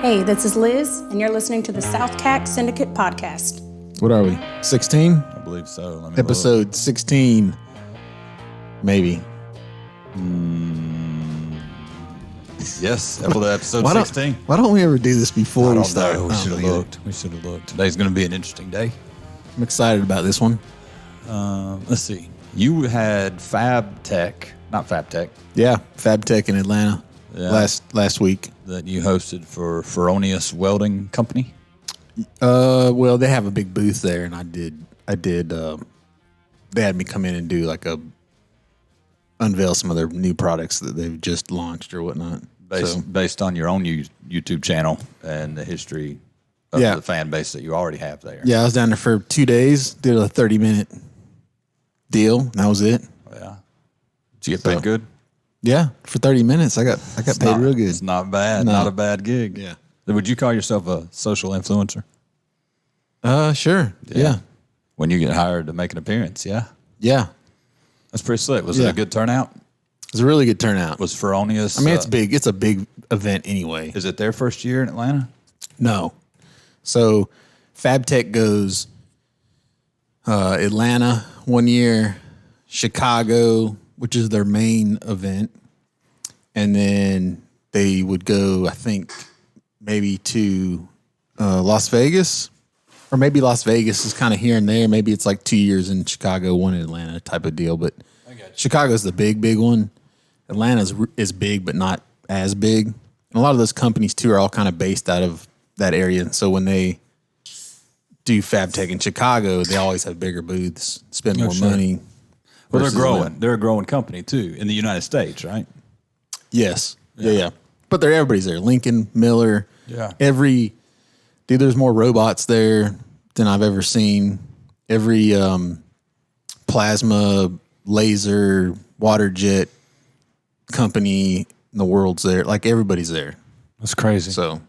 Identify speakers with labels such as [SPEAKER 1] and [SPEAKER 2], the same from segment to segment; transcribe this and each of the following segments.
[SPEAKER 1] Hey, this is Liz, and you're listening to the SouthCack Syndicate podcast.
[SPEAKER 2] What are we? 16?
[SPEAKER 3] I believe so. Let me
[SPEAKER 2] Episode
[SPEAKER 3] look.
[SPEAKER 2] 16, maybe.
[SPEAKER 3] Yes, episode
[SPEAKER 2] Why
[SPEAKER 3] 16.
[SPEAKER 2] Why don't we ever do this before we
[SPEAKER 3] I
[SPEAKER 2] start?
[SPEAKER 3] don't know. We should have looked. We should have looked. Today's going to be an interesting day.
[SPEAKER 2] I'm excited about this one.
[SPEAKER 3] Let's see. You had Fab Tech, not Fab Tech,
[SPEAKER 2] Yeah, Fab Tech in Atlanta last week.
[SPEAKER 3] that you hosted for Feronius Welding Company.
[SPEAKER 2] Well, they have a big booth there, and I did. They had me come in and do unveil some of their new products that they've just launched or whatnot.
[SPEAKER 3] Based on your own YouTube channel and the history of the fan base that you already have there.
[SPEAKER 2] Yeah, I was down there for 2 days, did a 30-minute deal, and that was it.
[SPEAKER 3] Yeah. Did you get paid good?
[SPEAKER 2] Yeah, for 30 minutes, I got paid real good.
[SPEAKER 3] It's not bad.
[SPEAKER 2] No.
[SPEAKER 3] Not a bad gig.
[SPEAKER 2] Yeah.
[SPEAKER 3] Would you call yourself a social influencer?
[SPEAKER 2] Sure. Yeah.
[SPEAKER 3] When you get hired to make an appearance, yeah.
[SPEAKER 2] Yeah.
[SPEAKER 3] That's pretty slick. Was it a good turnout?
[SPEAKER 2] It was a really good turnout.
[SPEAKER 3] Was Feronius...
[SPEAKER 2] I mean, it's big. It's a big event anyway.
[SPEAKER 3] Is it their first year in Atlanta?
[SPEAKER 2] No. So FabTech goes Atlanta 1 year, Chicago, which is their main event. And then they would go, I think, maybe to Las Vegas. Or maybe Las Vegas is kind of here and there. Maybe it's like 2 years in Chicago, one in Atlanta type of deal. But Chicago's the big one. Atlanta is big, but not as big. And a lot of those companies, too, are all kind of based out of that area. And so when they do FabTech in Chicago, they always have bigger booths, spend more money.
[SPEAKER 3] Well, they're growing. They're a growing company, too, in the United States, right?
[SPEAKER 2] Yes. Yeah. But everybody's there. Lincoln, Miller.
[SPEAKER 3] Yeah.
[SPEAKER 2] There's more robots there than I've ever seen. Every plasma, laser, water jet company in the world's there. Like, everybody's there.
[SPEAKER 3] That's crazy.
[SPEAKER 2] So,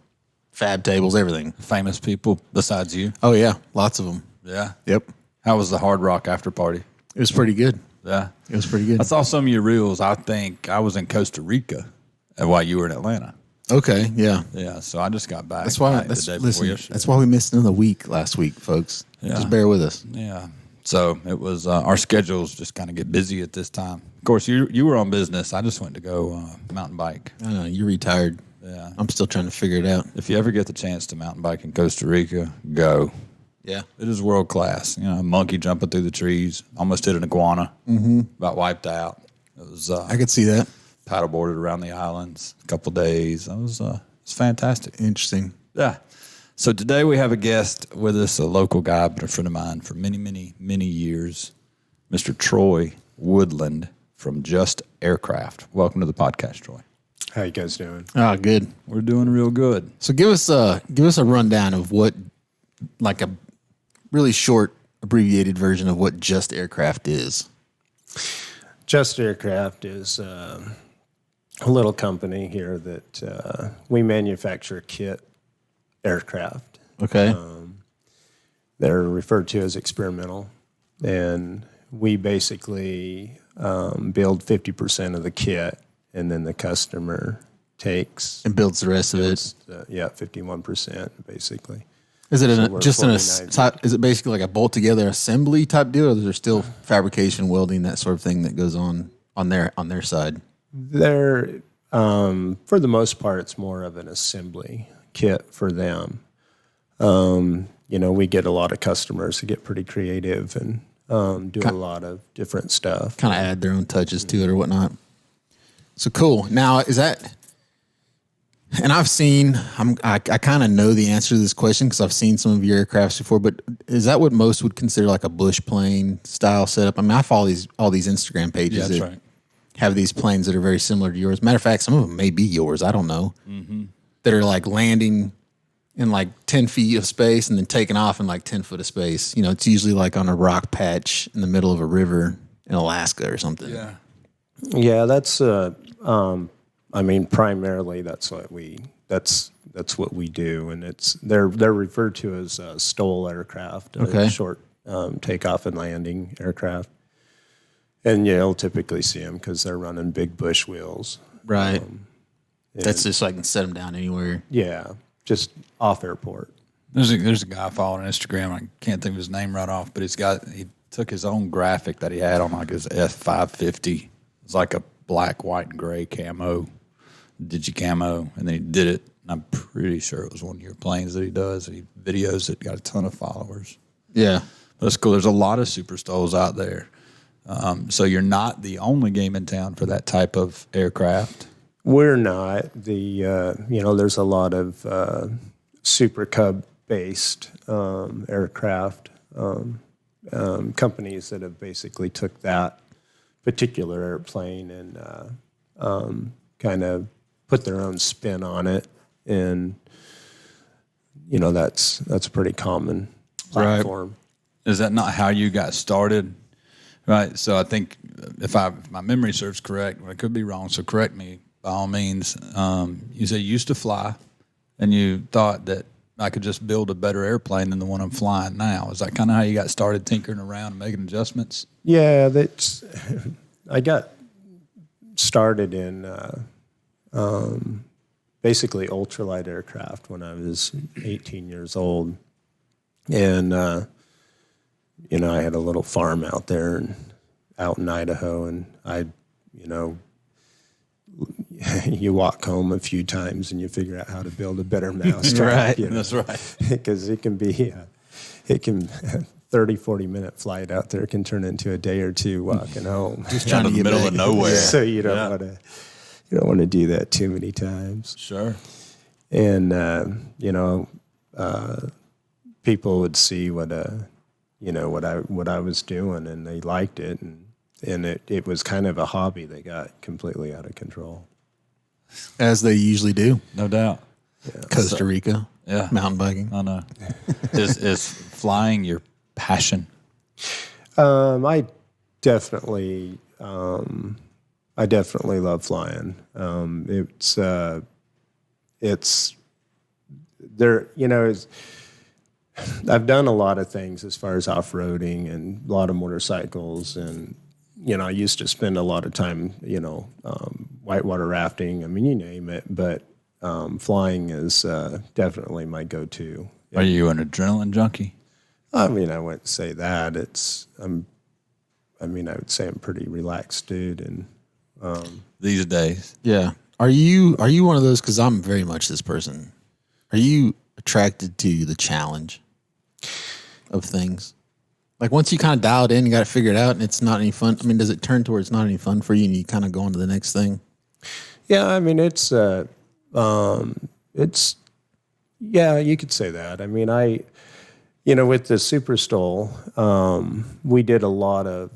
[SPEAKER 2] fab tables, everything.
[SPEAKER 3] Famous people besides you?
[SPEAKER 2] Oh, yeah. Lots of them.
[SPEAKER 3] Yeah.
[SPEAKER 2] Yep.
[SPEAKER 3] How was the Hard Rock after party?
[SPEAKER 2] It was pretty good.
[SPEAKER 3] Yeah.
[SPEAKER 2] It was pretty good.
[SPEAKER 3] I saw some of your reels. I think I was in Costa Rica while you were in Atlanta.
[SPEAKER 2] Okay, yeah.
[SPEAKER 3] Yeah, so I just got back.
[SPEAKER 2] That's why. That's why we missed another week last week, folks. Yeah. Just bear with us.
[SPEAKER 3] Yeah. So it was our schedules just kind of get busy at this time. Of course, you were on business. I just went to go mountain bike.
[SPEAKER 2] I know you're retired.
[SPEAKER 3] Yeah.
[SPEAKER 2] I'm still trying to figure it out.
[SPEAKER 3] If you ever get the chance to mountain bike in Costa Rica, go.
[SPEAKER 2] Yeah.
[SPEAKER 3] It is world class. You know, a monkey jumping through the trees, almost hit an iguana, about wiped out. It was.
[SPEAKER 2] I could see that.
[SPEAKER 3] Paddleboarded around the islands a couple days. It was fantastic.
[SPEAKER 2] Interesting.
[SPEAKER 3] Yeah. So today we have a guest with us, a local guy, but a friend of mine for many, many, many years, Mr. Troy Woodland from Just Aircraft. Welcome to the podcast, Troy.
[SPEAKER 4] How you guys doing?
[SPEAKER 2] Oh, good.
[SPEAKER 3] We're doing real good.
[SPEAKER 2] So give us a rundown of what, like a really short, abbreviated version of what Just Aircraft is.
[SPEAKER 4] Just Aircraft is a little company here that we manufacture kit aircraft.
[SPEAKER 2] Okay.
[SPEAKER 4] They're referred to as experimental, and we basically build 50% of the kit, and then the customer takes
[SPEAKER 2] And builds the rest of it.
[SPEAKER 4] 51% basically.
[SPEAKER 2] Is it
[SPEAKER 4] So we're
[SPEAKER 2] is it basically like a bolt together assembly type deal, or is there still fabrication, welding, that sort of thing that goes on their side?
[SPEAKER 4] They're for the most part, it's more of an assembly kit for them. We get a lot of customers who get pretty creative and do a lot of different stuff.
[SPEAKER 2] Kind of add their own touches to it or whatnot. So cool. Now, is that? And I kind of know the answer to this question because I've seen some of your aircrafts before. But is that what most would consider like a bush plane style setup? I mean, I follow all these Instagram pages that have these planes that are very similar to yours. Matter of fact, some of them may be yours. I don't know. Mm-hmm. That are like landing in like 10 feet of space and then taking off in like 10 foot of space. You know, it's usually like on a rock patch in the middle of a river in Alaska or something.
[SPEAKER 3] Yeah.
[SPEAKER 4] Yeah, that's primarily that's what we do, and they're referred to as STOL aircraft, a short takeoff and landing aircraft. And you'll typically see them because they're running big bush wheels.
[SPEAKER 2] Right. That's just so I can set them down anywhere.
[SPEAKER 4] Yeah. just off airport.
[SPEAKER 3] There's a guy I follow on Instagram. I can't think of his name right off, but he took his own graphic that he had on like his F550. It's like a black, white, and gray camo, digicamo, and then he did it. And I'm pretty sure it was one of your planes that he does. He videos it, got a ton of followers.
[SPEAKER 2] Yeah.
[SPEAKER 3] That's cool. There's a lot of Super STOLs out there. So you're not the only game in town for that type of aircraft.
[SPEAKER 4] We're not. There's a lot of Super Cub based aircraft companies that have basically took that particular airplane and kind of put their own spin on it, and that's a pretty common platform.
[SPEAKER 3] Right. Is that not how you got started? Right. So I think if my memory serves correct, I could be wrong, so correct me by all means. You said you used to fly, and you thought that I could just build a better airplane than the one I'm flying now. Is that kind of how you got started tinkering around and making adjustments?
[SPEAKER 4] Yeah, I got started in basically ultralight aircraft when I was 18 years old. And, I had a little farm out there out in Idaho, and you walk home a few times and you figure out how to build a better mousetrap.
[SPEAKER 3] Right, that's right.
[SPEAKER 4] Because it can be, 30, 40-minute flight out there can turn into a day or two walking home.
[SPEAKER 3] Just trying to get middle of nowhere.
[SPEAKER 4] So you don't want to do that too many times.
[SPEAKER 3] Sure.
[SPEAKER 4] And people would see what I was doing, and they liked it, and it was kind of a hobby that got completely out of control.
[SPEAKER 2] As they usually do.
[SPEAKER 3] No doubt.
[SPEAKER 2] Yeah. Costa Rica.
[SPEAKER 3] Yeah.
[SPEAKER 2] Mountain biking.
[SPEAKER 3] I know. Is flying your passion?
[SPEAKER 4] I definitely love flying. It's there, I've done a lot of things as far as off-roading and a lot of motorcycles, and I used to spend a lot of time, whitewater rafting. I mean, you name it, but flying is definitely my go-to.
[SPEAKER 3] Are you an adrenaline junkie?
[SPEAKER 4] I mean, I wouldn't say that. I would say I'm a pretty relaxed dude, and
[SPEAKER 3] these days.
[SPEAKER 2] Yeah. Are you one of those? Because I'm very much this person. Are you attracted to the challenge of things? Like once you kind of dial it in, you got to figure it out, and it's not any fun. I mean, does it turn towards not any fun for you, and you kind of go on to the next thing?
[SPEAKER 4] Yeah, I mean, it's yeah, you could say that. I mean, with the Super STOL, we did a lot of,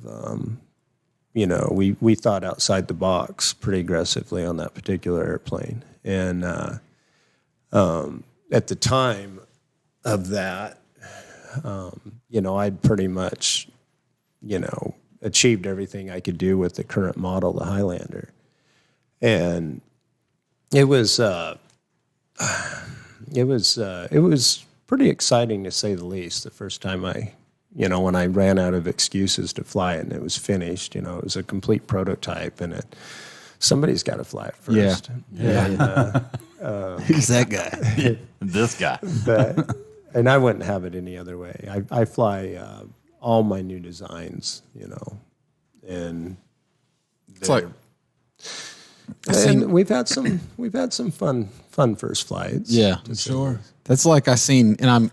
[SPEAKER 4] we thought outside the box pretty aggressively on that particular airplane. And at the time of that, I'd pretty much, achieved everything I could do with the current model, the Highlander. And it was pretty exciting to say the least. The first time when I ran out of excuses to fly it and it was finished, it was a complete prototype, and somebody's got to fly it first.
[SPEAKER 2] Yeah.
[SPEAKER 4] And,
[SPEAKER 2] who's that guy?
[SPEAKER 3] This guy.
[SPEAKER 4] and I wouldn't have it any other way. I fly all my new designs, and
[SPEAKER 2] It's like
[SPEAKER 4] we've had some fun first flights.
[SPEAKER 2] Yeah,
[SPEAKER 3] Sure.
[SPEAKER 2] that's like I seen, and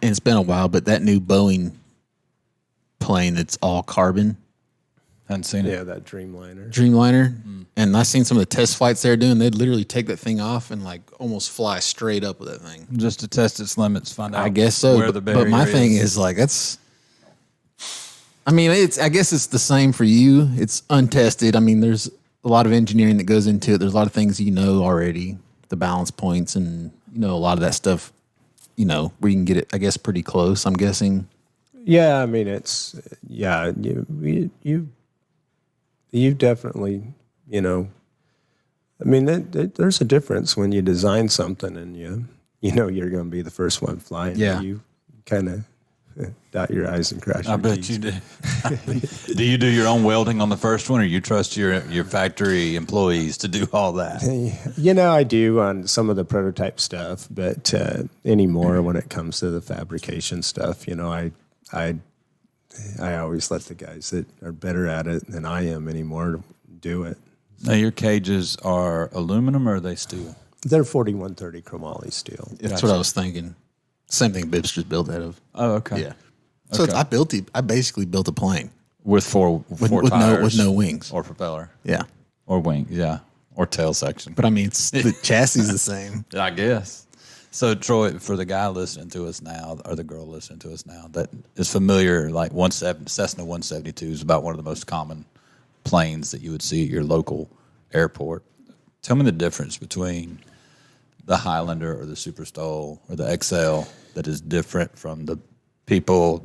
[SPEAKER 2] it's been a while, but that new Boeing plane that's all carbon,
[SPEAKER 3] Hadn't seen it.
[SPEAKER 4] Yeah, that Dreamliner.
[SPEAKER 2] and I seen some of the test flights they're doing. They'd literally take that thing off and like almost fly straight up with that thing.
[SPEAKER 3] Just to test its limits, find out.
[SPEAKER 2] I guess so.
[SPEAKER 3] Where the
[SPEAKER 2] But my
[SPEAKER 3] barrier
[SPEAKER 2] thing is like that's. I mean, I guess it's the same for you. It's untested. I mean, there's a lot of engineering that goes into it. There's a lot of things already, the balance points, and a lot of that stuff. Where you can get it, I guess, pretty close. I'm guessing.
[SPEAKER 4] Yeah, I mean you definitely I mean there's a difference when you design something and you're going to be the first one flying.
[SPEAKER 2] Yeah.
[SPEAKER 4] You kind of Dot your I's and cross your
[SPEAKER 3] I bet
[SPEAKER 4] T's.
[SPEAKER 3] you do. Do you do your own welding on the first one, or you trust your factory employees to do all that?
[SPEAKER 4] I do on some of the prototype stuff, but anymore when it comes to the fabrication stuff, I always let the guys that are better at it than I am anymore do it.
[SPEAKER 3] Now, your cages are aluminum, or are they steel?
[SPEAKER 4] They're 4130 chromoly steel.
[SPEAKER 2] That's what I was thinking. Same thing Bibster's built out of.
[SPEAKER 3] Oh, okay.
[SPEAKER 2] Yeah. So
[SPEAKER 3] Okay.
[SPEAKER 2] I basically built a plane
[SPEAKER 3] With four
[SPEAKER 2] with
[SPEAKER 3] tires,
[SPEAKER 2] no wings.
[SPEAKER 3] or propeller,
[SPEAKER 2] Yeah.
[SPEAKER 3] or wings, yeah, or tail section.
[SPEAKER 2] But I mean, the chassis is the same.
[SPEAKER 3] I guess. So, Troy, for the guy listening to us now, or the girl listening to us now, that is familiar, like Cessna 172 is about one of the most common planes that you would see at your local airport. Tell me the difference between the Highlander or the Super STOL or the XL that is different from the people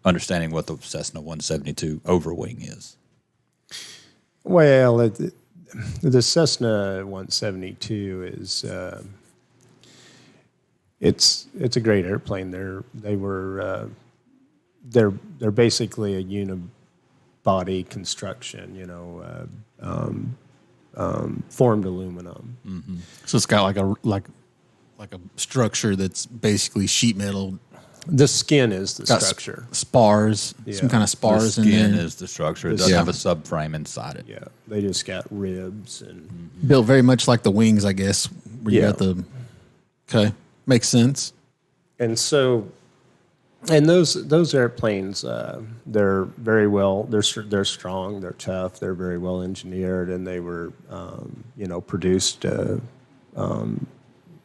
[SPEAKER 3] understanding what the Cessna 172 overwing is.
[SPEAKER 4] Well, the Cessna 172 is it's a great airplane. They're basically a unibody construction. Formed aluminum.
[SPEAKER 3] Mm-hmm.
[SPEAKER 2] So it's got like a structure that's basically sheet metal.
[SPEAKER 4] The skin is the
[SPEAKER 2] Got
[SPEAKER 4] structure.
[SPEAKER 2] Spars, some kind of
[SPEAKER 3] The
[SPEAKER 2] spars in
[SPEAKER 3] skin
[SPEAKER 2] there.
[SPEAKER 3] is the structure. It doesn't
[SPEAKER 2] Yeah.
[SPEAKER 3] have a subframe inside it.
[SPEAKER 4] Yeah, they just got ribs and
[SPEAKER 2] Built very much like the wings, I guess. Where you
[SPEAKER 4] Yeah.
[SPEAKER 2] got the. Okay, makes sense.
[SPEAKER 4] so, and those airplanes, they're very well. They're strong. They're tough. They're very well engineered, and they were, produced.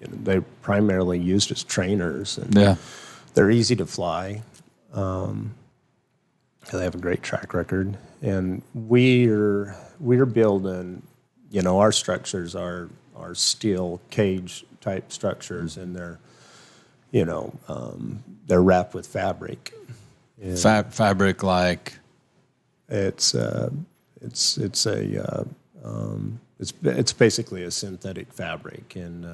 [SPEAKER 4] They're primarily used as trainers, and
[SPEAKER 3] Yeah.
[SPEAKER 4] they're easy to fly. They have a great track record, and we're building. Our structures are steel cage type structures, and they're wrapped with fabric. And
[SPEAKER 3] Fabric like
[SPEAKER 4] it's basically a synthetic fabric, and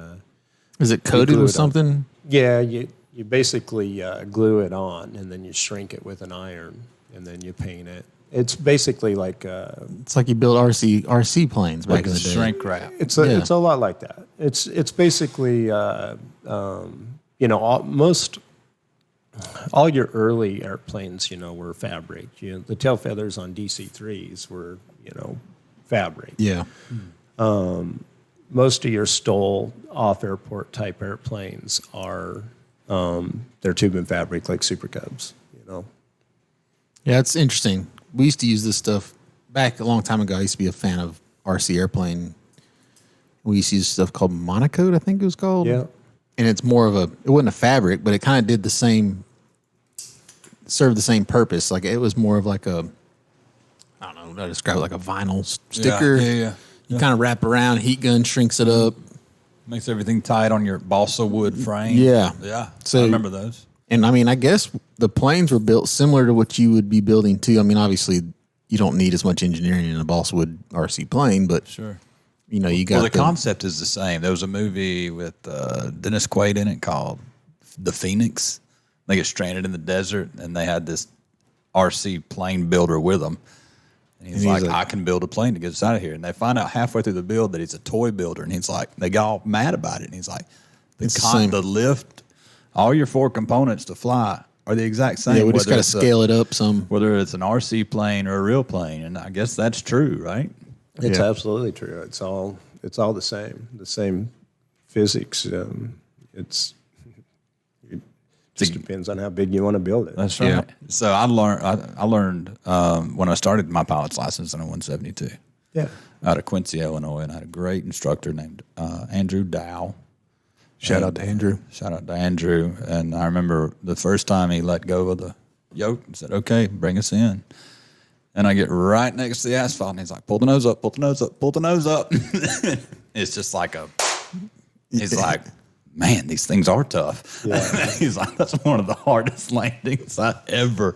[SPEAKER 2] Is it coated
[SPEAKER 4] glue
[SPEAKER 2] with
[SPEAKER 4] it on.
[SPEAKER 2] something?
[SPEAKER 4] yeah, you basically glue it on, and then you shrink it with an iron, and then you paint it. It's basically like
[SPEAKER 2] It's like you built RC planes back in the day.
[SPEAKER 3] shrink wrap.
[SPEAKER 4] it's a lot like that. It's basically all your early airplanes were fabric. The tail feathers on DC-3s were fabric.
[SPEAKER 2] Yeah.
[SPEAKER 4] Most of your STOL off-airport type airplanes are they're tube and fabric like Super Cubs.
[SPEAKER 2] Yeah, it's interesting. We used to use this stuff back a long time ago. I used to be a fan of RC airplane. We used to use stuff called Monocoat, I think it was called.
[SPEAKER 4] Yeah.
[SPEAKER 2] And it's more of it wasn't a fabric, but it kind of served the same purpose. Like it was more of like I don't know, how to describe it, like a vinyl sticker.
[SPEAKER 3] Yeah.
[SPEAKER 2] You kind of wrap around, heat gun shrinks it up.
[SPEAKER 3] Makes everything tight on your balsa wood frame.
[SPEAKER 2] Yeah.
[SPEAKER 3] Yeah.
[SPEAKER 2] So-
[SPEAKER 3] I remember those.
[SPEAKER 2] And I mean, I guess the planes were built similar to what you would be building too. I mean, obviously you don't need as much engineering in a balsa wood RC plane, but
[SPEAKER 3] Sure.
[SPEAKER 2] you got
[SPEAKER 3] Well, the concept is the same. There was a movie with Dennis Quaid in it called The Phoenix. They get stranded in the desert, and they had this RC plane builder with them. And he's like, I can build a plane to get us out of here. And they find out halfway through the build that he's a toy builder. And he's like, they got all mad about it. And he's like, the lift, all your four components to fly are the exact same.
[SPEAKER 2] Yeah, we just got to scale it up some.
[SPEAKER 3] Whether it's an RC plane or a real plane. And I guess that's true, right?
[SPEAKER 4] It's absolutely true. It's all the same physics. It just depends on how big you want to build it.
[SPEAKER 3] That's right.
[SPEAKER 2] Yeah.
[SPEAKER 3] So I learned when I started my pilot's license in a 172.
[SPEAKER 4] Yeah.
[SPEAKER 3] Out of Quincy, Illinois, and I had a great instructor named Andrew Dow.
[SPEAKER 2] Shout out to Andrew.
[SPEAKER 3] Shout out to Andrew. And I remember the first time he let go of the yoke and said, "Okay, bring us in." And I get right next to the asphalt, and he's like, "Pull the nose up, pull the nose up, pull the nose up." It's just like he's like, "Man, these things are tough."
[SPEAKER 4] Yeah.
[SPEAKER 3] He's like, "That's one of the hardest landings I ever."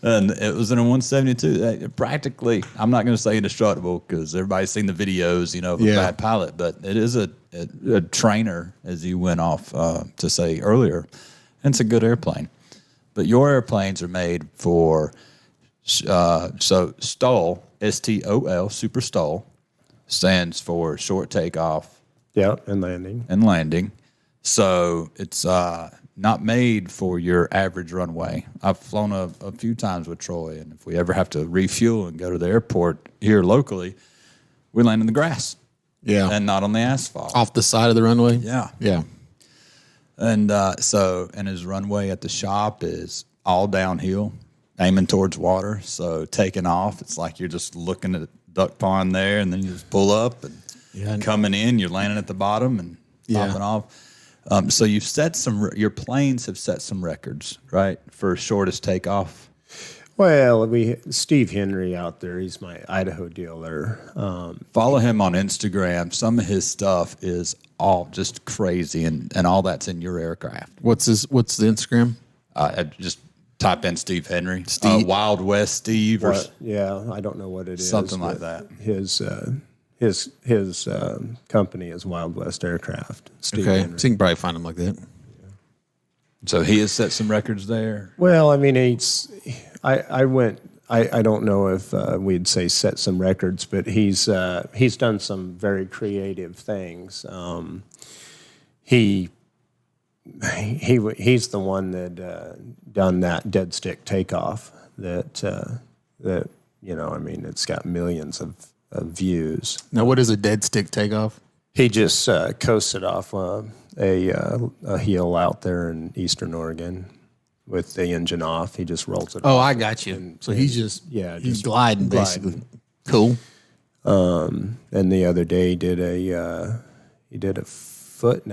[SPEAKER 3] And it was in a 172. Practically, I'm not going to say indestructible because everybody's seen the videos, of a bad pilot, but it is a trainer, as you went off to say earlier. And it's a good airplane. but your airplanes are made for so STOL, STOL, Super STOL, stands for short takeoff
[SPEAKER 4] Yeah, and landing.
[SPEAKER 3] So it's not made for your average runway. I've flown a few times with Troy, and if we ever have to refuel and go to the airport here locally, we land in the grass.
[SPEAKER 2] Yeah.
[SPEAKER 3] And not on the asphalt.
[SPEAKER 2] Off the side of the runway?
[SPEAKER 3] Yeah.
[SPEAKER 2] Yeah.
[SPEAKER 3] And and his runway at the shop is all downhill, aiming towards water. So taking off, it's like you're just looking at a duck pond there, and then you just pull up and coming in, you're landing at the bottom and popping off. So you've set your planes have set some records, right, for shortest takeoff.
[SPEAKER 4] Well, Steve Henry out there, he's my Idaho dealer.
[SPEAKER 3] Follow him on Instagram. Some of his stuff is all just crazy, and all that's in your aircraft.
[SPEAKER 2] What's the Instagram?
[SPEAKER 3] Just type in Steve Henry.
[SPEAKER 2] Steve.
[SPEAKER 3] Wild West Steve or
[SPEAKER 4] I don't know what it is.
[SPEAKER 3] something like that.
[SPEAKER 4] His company is Wild West Aircraft. Steve
[SPEAKER 2] Okay.
[SPEAKER 4] Henry.
[SPEAKER 2] So you can probably find him like that.
[SPEAKER 3] So he has set some records there.
[SPEAKER 4] Well, I mean, I don't know if we'd say set some records, but he's done some very creative things. He's the one that done that dead stick takeoff that I mean, it's got millions of views.
[SPEAKER 2] Now, what is a dead stick takeoff?
[SPEAKER 4] He just coasted off a hill out there in eastern Oregon with the engine off. He just rolls it off.
[SPEAKER 2] Oh, I got you. So he's just he's gliding basically. Cool.
[SPEAKER 4] And the other day he did a 1.5 foot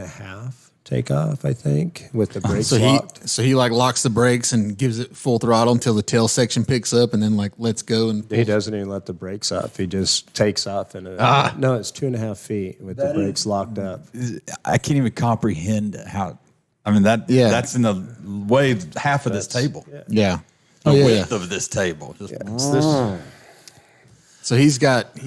[SPEAKER 4] takeoff, I think, with the brakes locked.
[SPEAKER 2] So he like locks the brakes and gives it full throttle until the tail section picks up, and then like lets go and
[SPEAKER 4] He doesn't even let the brakes off. He just takes off and no, it's 2.5 feet with the brakes locked up.
[SPEAKER 3] I can't even comprehend how. I mean that's in the way half of this table.
[SPEAKER 2] yeah.
[SPEAKER 3] The width of this table. Just
[SPEAKER 2] So he's got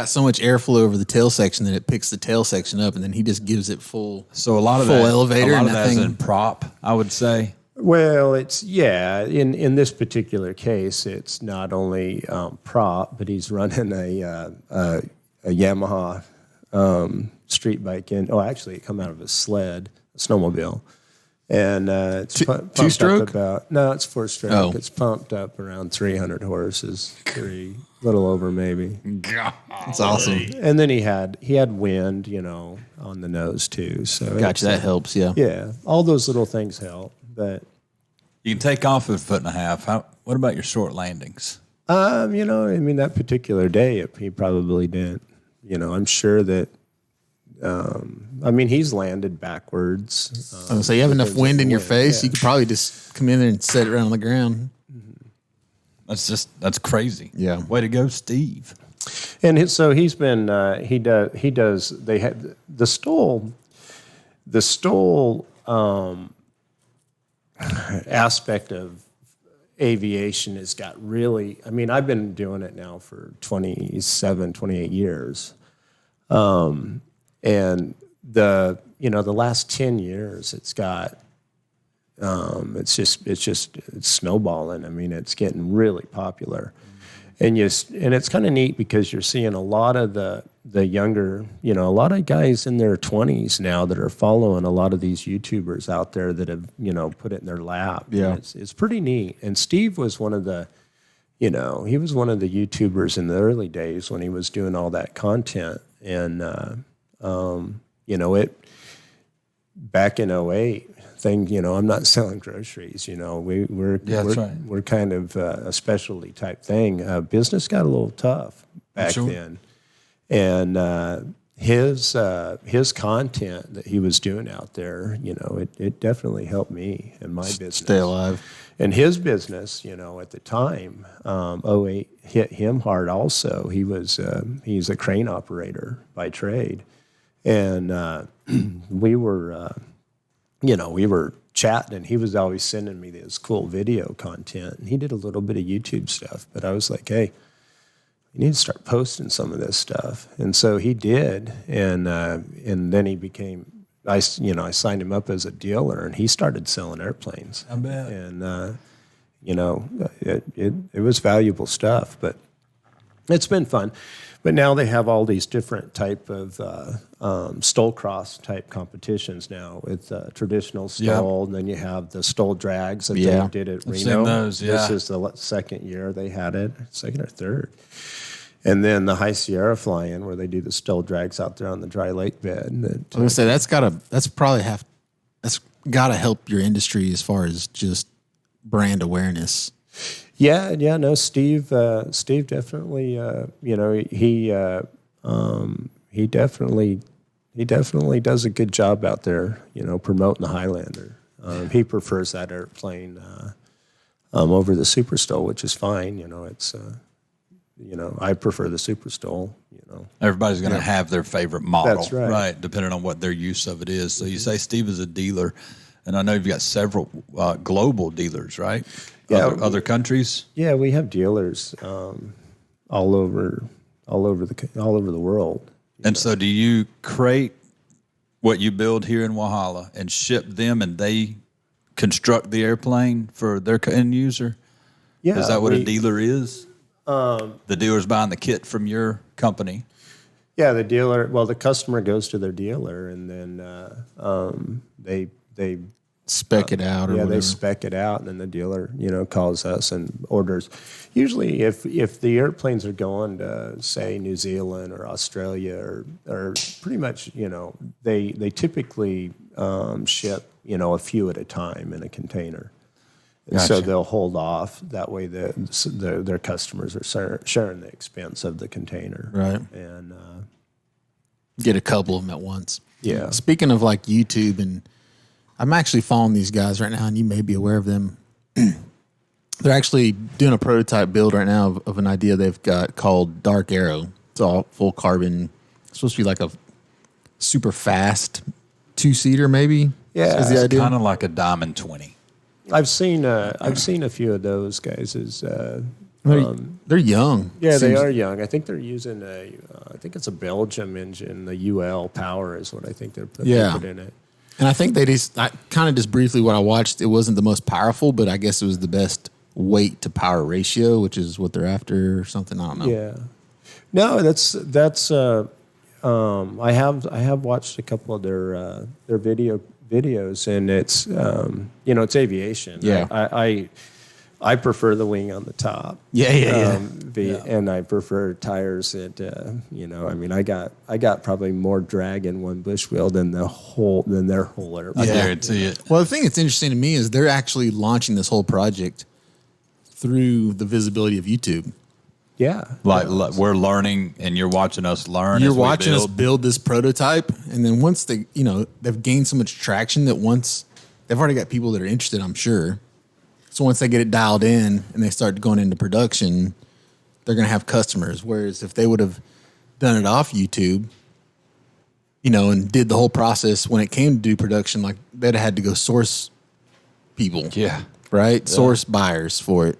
[SPEAKER 2] so much airflow over the tail section that it picks the tail section up, and then he just gives it full.
[SPEAKER 3] So a lot of
[SPEAKER 2] full
[SPEAKER 3] that,
[SPEAKER 2] elevator.
[SPEAKER 3] A lot
[SPEAKER 2] and
[SPEAKER 3] of
[SPEAKER 2] that
[SPEAKER 3] that is
[SPEAKER 2] thing,
[SPEAKER 3] in prop, I would say.
[SPEAKER 4] Well, in this particular case, it's not only prop, but he's running a Yamaha street bike in. Oh, actually, it come out of a sled, a snowmobile. And it's
[SPEAKER 2] two-stroke?
[SPEAKER 4] It's 4-stroke.
[SPEAKER 2] Oh.
[SPEAKER 4] It's pumped up around 300 horses, little over maybe.
[SPEAKER 2] That's awesome.
[SPEAKER 4] And then he had wind, on the nose too. So
[SPEAKER 2] Gotcha. That helps. Yeah.
[SPEAKER 4] Yeah, all those little things help. But
[SPEAKER 3] You can take off at 1.5 foot. What about your short landings?
[SPEAKER 4] that particular day, he probably didn't. I'm sure that. He's landed backwards.
[SPEAKER 2] So you have enough wind in your face, you could probably just come in there and set it around on the ground.
[SPEAKER 3] That's crazy.
[SPEAKER 2] Yeah.
[SPEAKER 3] Way to go, Steve.
[SPEAKER 4] And so he's been they had the STOL aspect of aviation has got really, I've been doing it now for 28 years. And the last 10 years it's got it's snowballing. It's getting really popular. And it's kind of neat because you're seeing a lot of the younger, a lot of guys in their 20s now that are following a lot of these YouTubers out there that have, put it in their lap.
[SPEAKER 2] Yeah.
[SPEAKER 4] And it's pretty neat. And Steve was one of the, he was one of the YouTubers in the early days when he was doing all that content. And, it back in 2008 thing, I'm not selling groceries, we're kind of a specialty type thing. Business got a little tough back then. And, his content that he was doing out there, it definitely helped me in my business.
[SPEAKER 2] Stay alive.
[SPEAKER 4] And his business, at the time, 2008 hit him hard also. He's a crane operator by trade. And we were chatting, and he was always sending me this cool video content. And he did a little bit of YouTube stuff, but I was like, hey, you need to start posting some of this stuff. And so he did, and then he became I signed him up as a dealer, and he started selling airplanes.
[SPEAKER 3] I bet.
[SPEAKER 4] And it was valuable stuff, but it's been fun. But now they have all these different type of STOL cross type competitions now with traditional STOL, and then you have the STOL drags that they did at Reno.
[SPEAKER 3] Seen those,
[SPEAKER 4] This is the second year they had it, second or third. And then the High Sierra fly-in where they do the STOL drags out there on the dry lake bed.
[SPEAKER 2] I was gonna say that's gotta help your industry as far as just brand awareness.
[SPEAKER 4] Yeah, no, Steve definitely, he definitely does a good job out there, promoting the Highlander. He prefers that airplane over the Super STOL, which is fine. It's, I prefer the Super STOL.
[SPEAKER 3] Everybody's going to have their favorite model,
[SPEAKER 4] That's right.
[SPEAKER 3] Depending on what their use of it is. So you say Steve is a dealer, and I know you've got several global dealers, right?
[SPEAKER 4] Yeah,
[SPEAKER 3] other countries.
[SPEAKER 4] Yeah, we have dealers all over the world.
[SPEAKER 3] And so, do you crate what you build here in Walhalla and ship them, and they construct the airplane for their end user?
[SPEAKER 4] Yeah,
[SPEAKER 3] is that what a dealer is? The dealer's buying the kit from your company.
[SPEAKER 4] Yeah, the customer goes to their dealer, and then they
[SPEAKER 2] spec it out, or
[SPEAKER 4] yeah,
[SPEAKER 2] whatever.
[SPEAKER 4] they spec it out, and then the dealer, calls us and orders. Usually, if the airplanes are going to, say, New Zealand or Australia, or pretty much, they typically ship, a few at a time in a container. And so they'll hold off. That way, their customers are sharing the expense of the container.
[SPEAKER 2] Right.
[SPEAKER 4] And
[SPEAKER 2] get a couple of them at once.
[SPEAKER 4] Yeah.
[SPEAKER 2] Speaking of like YouTube, and I'm actually following these guys right now, and you may be aware of them. They're actually doing a prototype build right now of an idea they've got called Dark Arrow. It's all full carbon. It's supposed to be like a super fast 2-seater, maybe.
[SPEAKER 4] Yeah.
[SPEAKER 2] Is the idea.
[SPEAKER 3] Kind of like a Diamond 20.
[SPEAKER 4] I've seen a few of those guys.
[SPEAKER 2] They're young.
[SPEAKER 4] Yeah, they are young. I think they're using I think it's a Belgium engine. The UL Power is what I think they put in it.
[SPEAKER 2] And I think I kind of just briefly what I watched, it wasn't the most powerful, but I guess it was the best weight to power ratio, which is what they're after or something. I don't know.
[SPEAKER 4] Yeah. No, that's I have watched a couple of their videos, and it's it's aviation.
[SPEAKER 2] Yeah.
[SPEAKER 4] I prefer the wing on the top.
[SPEAKER 2] Yeah.
[SPEAKER 4] And I prefer tires that I got probably more drag in one bush wheel than their whole airplane.
[SPEAKER 3] I guarantee it.
[SPEAKER 2] Well, the thing that's interesting to me is they're actually launching this whole project through the visibility of YouTube.
[SPEAKER 4] Yeah.
[SPEAKER 3] Like we're learning, and you're watching us learn.
[SPEAKER 2] You're watching us build this prototype, and then once they've gained so much traction that once they've already got people that are interested, I'm sure. So once they get it dialed in and they start going into production, they're going to have customers. Whereas if they would have done it off YouTube, and did the whole process when it came to do production, like they'd have had to go source people.
[SPEAKER 3] Yeah.
[SPEAKER 2] Right?
[SPEAKER 3] Yeah.
[SPEAKER 2] Source buyers for it.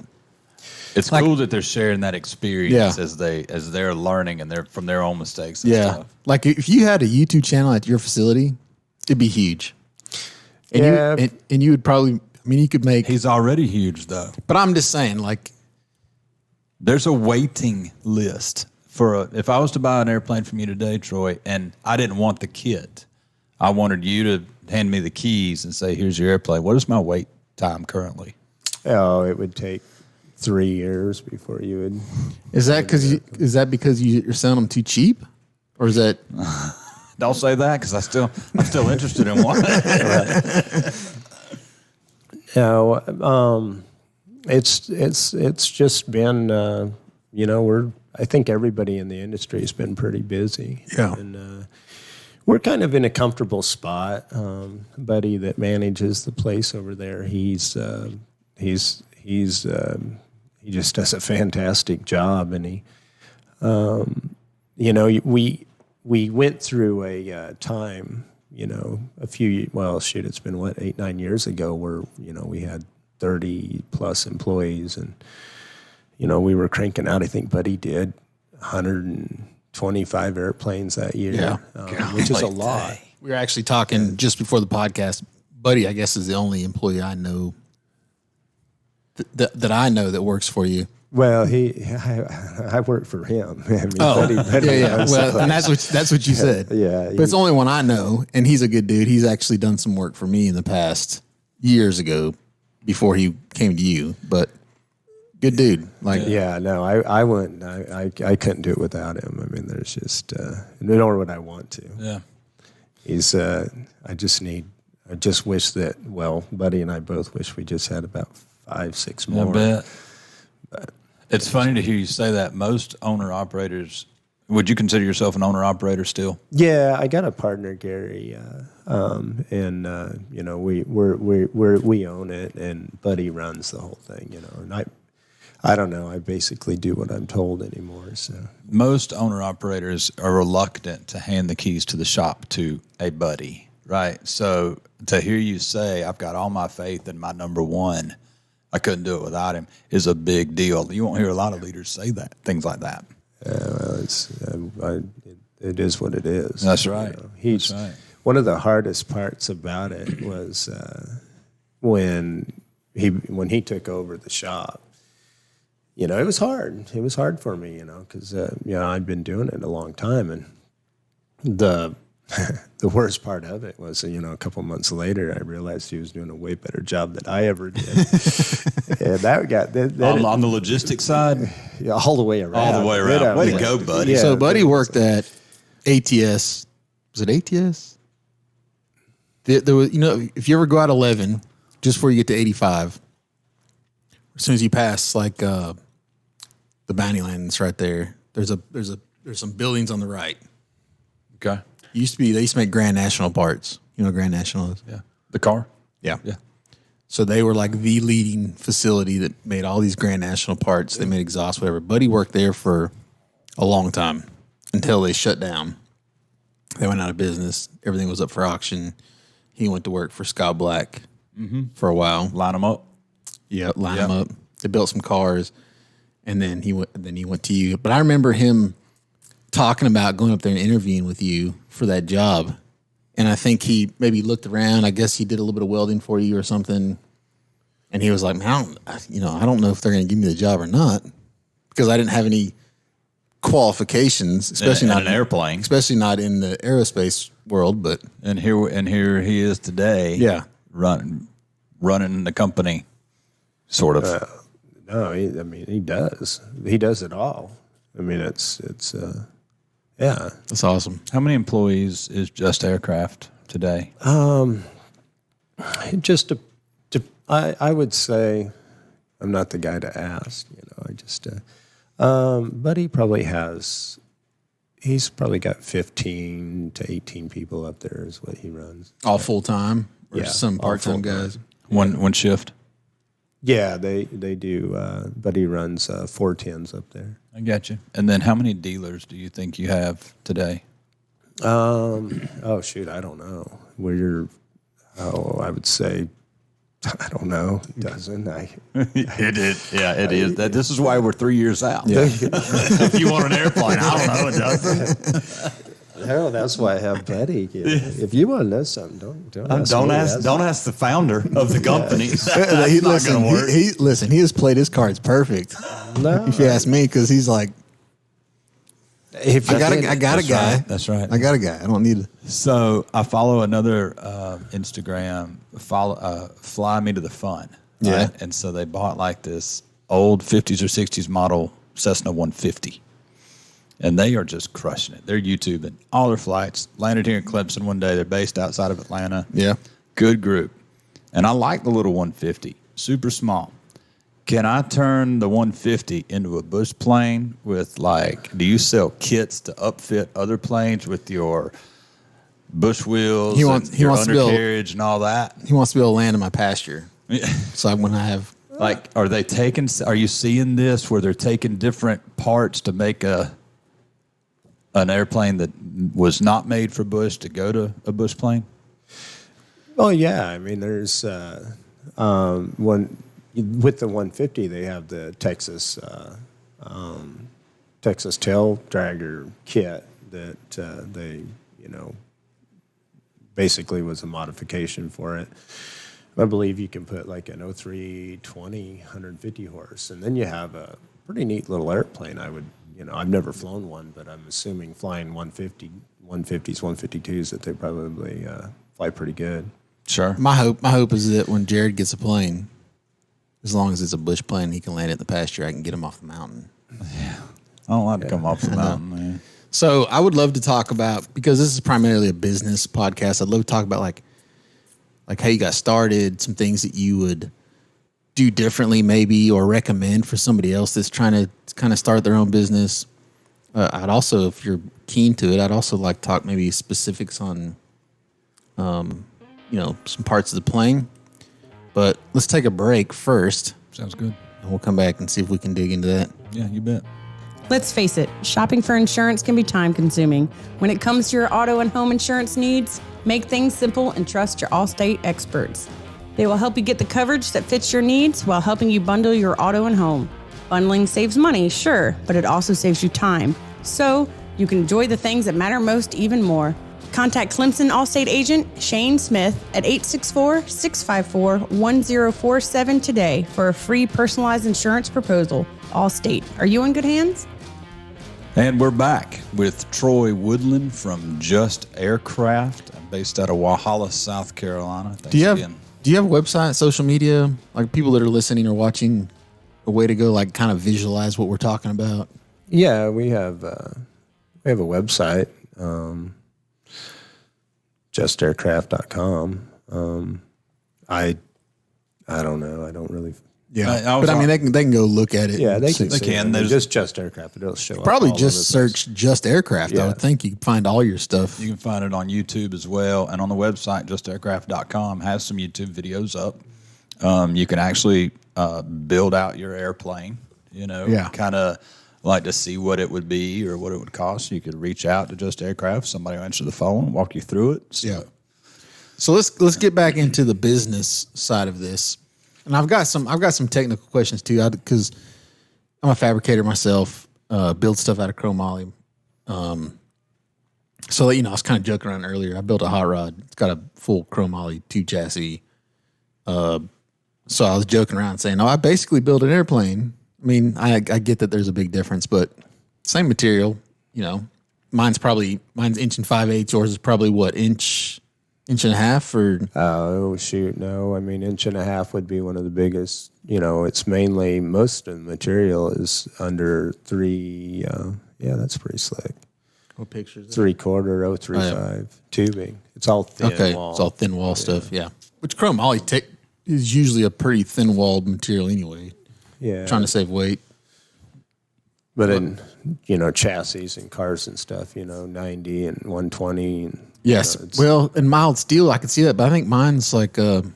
[SPEAKER 3] It's cool that they're sharing that experience as they're learning and they're from their own mistakes and stuff.
[SPEAKER 2] Like if you had a YouTube channel at your facility, it'd be huge. And you would probably, you could make.
[SPEAKER 3] He's already huge though.
[SPEAKER 2] But I'm just saying, like,
[SPEAKER 3] there's a waiting list if I was to buy an airplane from you today, Troy, and I didn't want the kit, I wanted you to hand me the keys and say, "Here's your airplane." What is my wait time currently?
[SPEAKER 4] Oh, it would take 3 years before you would.
[SPEAKER 2] Is that because you're selling them too cheap, or is that?
[SPEAKER 3] Don't say that because I'm still interested in one.
[SPEAKER 4] No, it's just been I think everybody in the industry has been pretty busy.
[SPEAKER 2] Yeah.
[SPEAKER 4] And we're kind of in a comfortable spot. Buddy that manages the place over there, he just does a fantastic job, and we went through a time, it's been 8-9 years ago where, we had 30 plus employees, and, we were cranking out, I think Buddy did 125 airplanes that year, which is a lot.
[SPEAKER 2] We were actually talking just before the podcast. Buddy, I guess, is the only employee I know that I know that works for you.
[SPEAKER 4] Well, I work for him. I mean, Buddy
[SPEAKER 2] Yeah. Well, and that's what you said.
[SPEAKER 4] Yeah,
[SPEAKER 2] but it's the only one I know, and he's a good dude. He's actually done some work for me in the past years ago, before he came to you. But good dude. Like,
[SPEAKER 4] yeah, no, I wouldn't. I couldn't do it without him. I mean, there's just nor would I want to.
[SPEAKER 3] Yeah.
[SPEAKER 4] He's. I just wish that. Well, Buddy and I both wish we just had about 5-6 more.
[SPEAKER 3] I bet. But it's funny to hear you say that. Most owner-operators, would you consider yourself an owner-operator still?
[SPEAKER 4] Yeah, I got a partner, Gary, and we own it, and Buddy runs the whole thing, and I don't know. I basically do what I'm told anymore. So
[SPEAKER 3] most owner-operators are reluctant to hand the keys to the shop to a buddy, right? So to hear you say, "I've got all my faith in my number one, I couldn't do it without him," is a big deal. You won't hear a lot of leaders say that, things like that.
[SPEAKER 4] Well, it is what it is.
[SPEAKER 3] That's right.
[SPEAKER 4] That's right. One of the hardest parts about it was when he took over the shop. It was hard. It was hard for me, because I'd been doing it a long time, and the worst part of it was, a couple months later, I realized he was doing a way better job than I ever did. And that got
[SPEAKER 3] on the logistics side,
[SPEAKER 4] yeah, all the way around.
[SPEAKER 3] All the way around. Way to go, Buddy.
[SPEAKER 4] Yeah,
[SPEAKER 2] so Buddy worked at ATS. Was it ATS? There was, if you ever go out 11, just before you get to 85, as soon as you pass like the bounty line that's right there, there's some buildings on the right.
[SPEAKER 3] Okay.
[SPEAKER 2] They used to make Grand National parts. You know what Grand National is?
[SPEAKER 3] Yeah. The car?
[SPEAKER 2] Yeah.
[SPEAKER 3] Yeah.
[SPEAKER 2] So they were like the leading facility that made all these Grand National parts. They made exhaust, whatever. Buddy worked there for a long time until they shut down. They went out of business. Everything was up for auction. He went to work for Scott Black for a while.
[SPEAKER 3] Line them up.
[SPEAKER 2] Yeah, line them up. They built some cars, and then he went to you. But I remember him talking about going up there and interviewing with you for that job. And I think he maybe looked around. I guess he did a little bit of welding for you or something. And he was like, "Man, I don't know if they're going to give me the job or not, because I didn't have any qualifications, especially not
[SPEAKER 3] in an airplane,
[SPEAKER 2] especially not in the aerospace world." But
[SPEAKER 3] and here he is today.
[SPEAKER 2] Yeah,
[SPEAKER 3] running the company, sort of.
[SPEAKER 4] No, he does. He does it all. I mean, it's yeah.
[SPEAKER 2] That's awesome.
[SPEAKER 3] How many employees is Just Aircraft today?
[SPEAKER 4] I would say, I'm not the guy to ask. But he probably has. He's probably got 15 to 18 people up there is what he runs.
[SPEAKER 2] All full time, or some part time guys.
[SPEAKER 3] One shift.
[SPEAKER 4] Yeah, they do. But he runs 410s up there.
[SPEAKER 3] I got you. And then how many dealers do you think you have today?
[SPEAKER 4] Oh shoot, I don't know. I would say, I don't know, dozen.
[SPEAKER 3] It is. Yeah, it is. This is why we're 3 years out. Yeah. If you want an airplane, I don't know, a dozen.
[SPEAKER 4] Hell, that's why I have Buddy. If you want to know something, don't
[SPEAKER 3] ask the founder of the company.
[SPEAKER 2] That's not going to work. He has played his cards perfect.
[SPEAKER 4] No,
[SPEAKER 2] if you ask me, because he's like, I got a guy.
[SPEAKER 3] That's right.
[SPEAKER 2] I got a guy. I don't need to.
[SPEAKER 3] So I follow another Instagram, Fly Me to the Fun.
[SPEAKER 2] Yeah.
[SPEAKER 3] Right? And so they bought like this old 50s or 60s model Cessna 150. And they are just crushing it. They're YouTubing all their flights. Landed here in Clemson one day. They're based outside of Atlanta.
[SPEAKER 2] Yeah.
[SPEAKER 3] Good group. And I like the little 150. Super small. Can I turn the 150 into a bush plane with do you sell kits to upfit other planes with your bush wheels, your undercarriage and all that?
[SPEAKER 2] He wants to be able to land in my pasture.
[SPEAKER 3] Yeah.
[SPEAKER 2] So when I have...
[SPEAKER 3] are you seeing this where they're taking different parts to make an airplane that was not made for bush to go to a bush plane?
[SPEAKER 4] Oh yeah, I mean, there's one with the 150. They have the Texas tail dragger kit that they basically was a modification for it. I believe you can put like an 0320 150 horse, and then you have a pretty neat little airplane. I've never flown one, but I'm assuming flying 150s, 152s, that they probably fly pretty good.
[SPEAKER 3] Sure.
[SPEAKER 2] My hope is that when Jared gets a plane, as long as it's a bush plane, he can land it in the pasture. I can get him off the mountain.
[SPEAKER 3] I don't like to come off the mountain, man.
[SPEAKER 2] So I would love to talk about, because this is primarily a business podcast, I'd love to talk about like how you got started, some things that you would do differently maybe, or recommend for somebody else that's trying to kind of start their own business. I'd also, if you're keen to it, I'd also like to talk maybe specifics on, some parts of the plane. But let's take a break first.
[SPEAKER 3] Sounds good.
[SPEAKER 2] And we'll come back and see if we can dig into that.
[SPEAKER 3] Yeah, you bet.
[SPEAKER 1] Let's face it, shopping for insurance can be time consuming. When it comes to your auto and home insurance needs, make things simple and trust your Allstate experts. They will help you get the coverage that fits your needs while helping you bundle your auto and home. Bundling saves money, sure, but it also saves you time. So you can enjoy the things that matter most even more. Contact Clemson Allstate agent Shane Smith at 864-654-1047 today for a free personalized insurance proposal. Allstate, are you in good hands?
[SPEAKER 3] And we're back with Troy Woodland from Just Aircraft, based out of Walhalla, South Carolina. Thanks
[SPEAKER 2] Do you have
[SPEAKER 3] again.
[SPEAKER 2] a website, social media, like people that are listening or watching, a way to go like kind of visualize what we're talking about?
[SPEAKER 4] Yeah, we have a website, justaircraft.com. I don't know. I don't really.
[SPEAKER 2] Yeah, but I mean, they can go look at it.
[SPEAKER 4] Yeah, they
[SPEAKER 2] see.
[SPEAKER 4] can. See it.
[SPEAKER 3] There's
[SPEAKER 4] just Aircraft. It'll show up.
[SPEAKER 2] Probably
[SPEAKER 4] all
[SPEAKER 2] just
[SPEAKER 4] over the
[SPEAKER 2] search Just Aircraft.
[SPEAKER 4] Yeah.
[SPEAKER 2] I would think you can find all your stuff.
[SPEAKER 3] You can find it on YouTube as well. And on the website, justaircraft.com has some YouTube videos up. You can actually build out your airplane, kind of like to see what it would be or what it would cost. You could reach out to Just Aircraft. Somebody will answer the phone, walk you through it. So.
[SPEAKER 2] Yeah. So let's get back into the business side of this. And I've got some technical questions too, because I'm a fabricator myself, build stuff out of chromoly. So I was kind of joking around earlier. I built a hot rod. It's got a full chromoly 2 chassis. So I was joking around saying, I basically built an airplane. I mean, I get that there's a big difference, but same material. Mine's 1 5/8. Yours is probably what, inch and a half, or?
[SPEAKER 4] Oh, shoot. No, I mean, 1.5 inches would be one of the biggest. It's mainly, most of the material is under 3. That's pretty slick.
[SPEAKER 2] What pictures?
[SPEAKER 4] 3/4, 035 tubing. It's all thin wall.
[SPEAKER 2] It's all thin wall stuff, yeah. Which chromoly is usually a pretty thin walled material anyway.
[SPEAKER 4] Yeah.
[SPEAKER 2] Trying to save weight.
[SPEAKER 4] But in, chassis and cars and stuff, 90 and 120. And,
[SPEAKER 2] yes. In mild steel, I could see that, but I think mine's like 1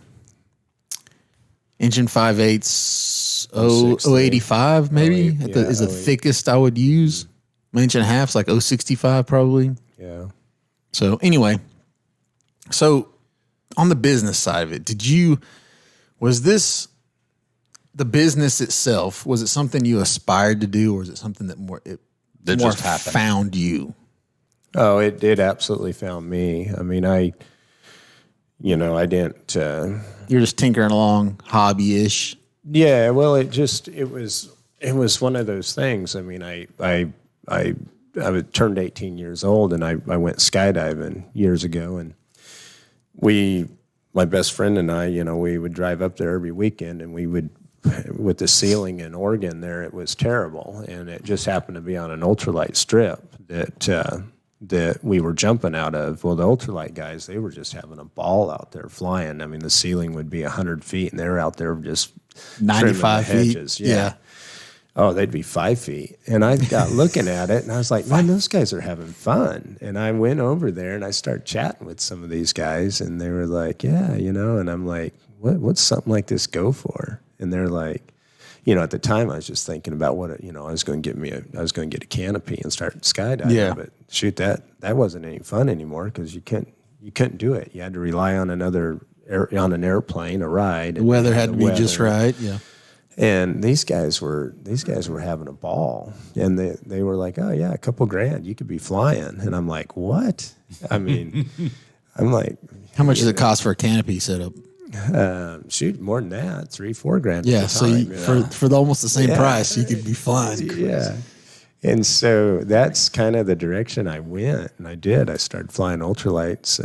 [SPEAKER 2] 5/8, 085 maybe, is the thickest I would use. 1 1/2 inches like 065 probably.
[SPEAKER 4] Yeah.
[SPEAKER 2] So anyway, on the business side of it, was this the business itself? Was it something you aspired to do, or was it something that more
[SPEAKER 3] just happened?
[SPEAKER 2] Found you?
[SPEAKER 4] Oh, it absolutely found me. I mean, I didn't.
[SPEAKER 2] You're just tinkering along, hobby-ish.
[SPEAKER 4] Yeah, well, it was one of those things. I mean, I turned 18 years old, and I went skydiving years ago, and my best friend and I, we would drive up there every weekend, and we would, with the ceiling in Oregon there, it was terrible, and it just happened to be on an ultralight strip that we were jumping out of. Well, the ultralight guys, they were just having a ball out there flying. I mean, the ceiling would be 100 feet, and they were out there just
[SPEAKER 2] 95
[SPEAKER 4] trimming the
[SPEAKER 2] feet.
[SPEAKER 4] hedges.
[SPEAKER 2] Yeah.
[SPEAKER 4] Oh, they'd be 5 feet. And I got looking at it, and I was like, man, those guys are having fun. And I went over there, and I started chatting with some of these guys, and they were like, yeah, and I'm like, what's something like this go for? And they're like, at the time I was just thinking about what, I was going to get a canopy and start skydiving.
[SPEAKER 2] Yeah.
[SPEAKER 4] But shoot, that wasn't any fun anymore, because you couldn't do it. You had to rely on on an airplane, a ride.
[SPEAKER 2] The weather had to be just right. Yeah.
[SPEAKER 4] And these guys were having a ball, and they were like, oh yeah, a couple grand, you could be flying. And I'm like, what? I mean, I'm like,
[SPEAKER 2] How much does it cost for a canopy setup?
[SPEAKER 4] shoot, more than that, $3-4 grand.
[SPEAKER 2] Yeah,
[SPEAKER 4] at the
[SPEAKER 2] so
[SPEAKER 4] time,
[SPEAKER 2] for almost the same price, you could be flying.
[SPEAKER 4] yeah. And so that's kind of the direction I went, and I did. I started flying ultralights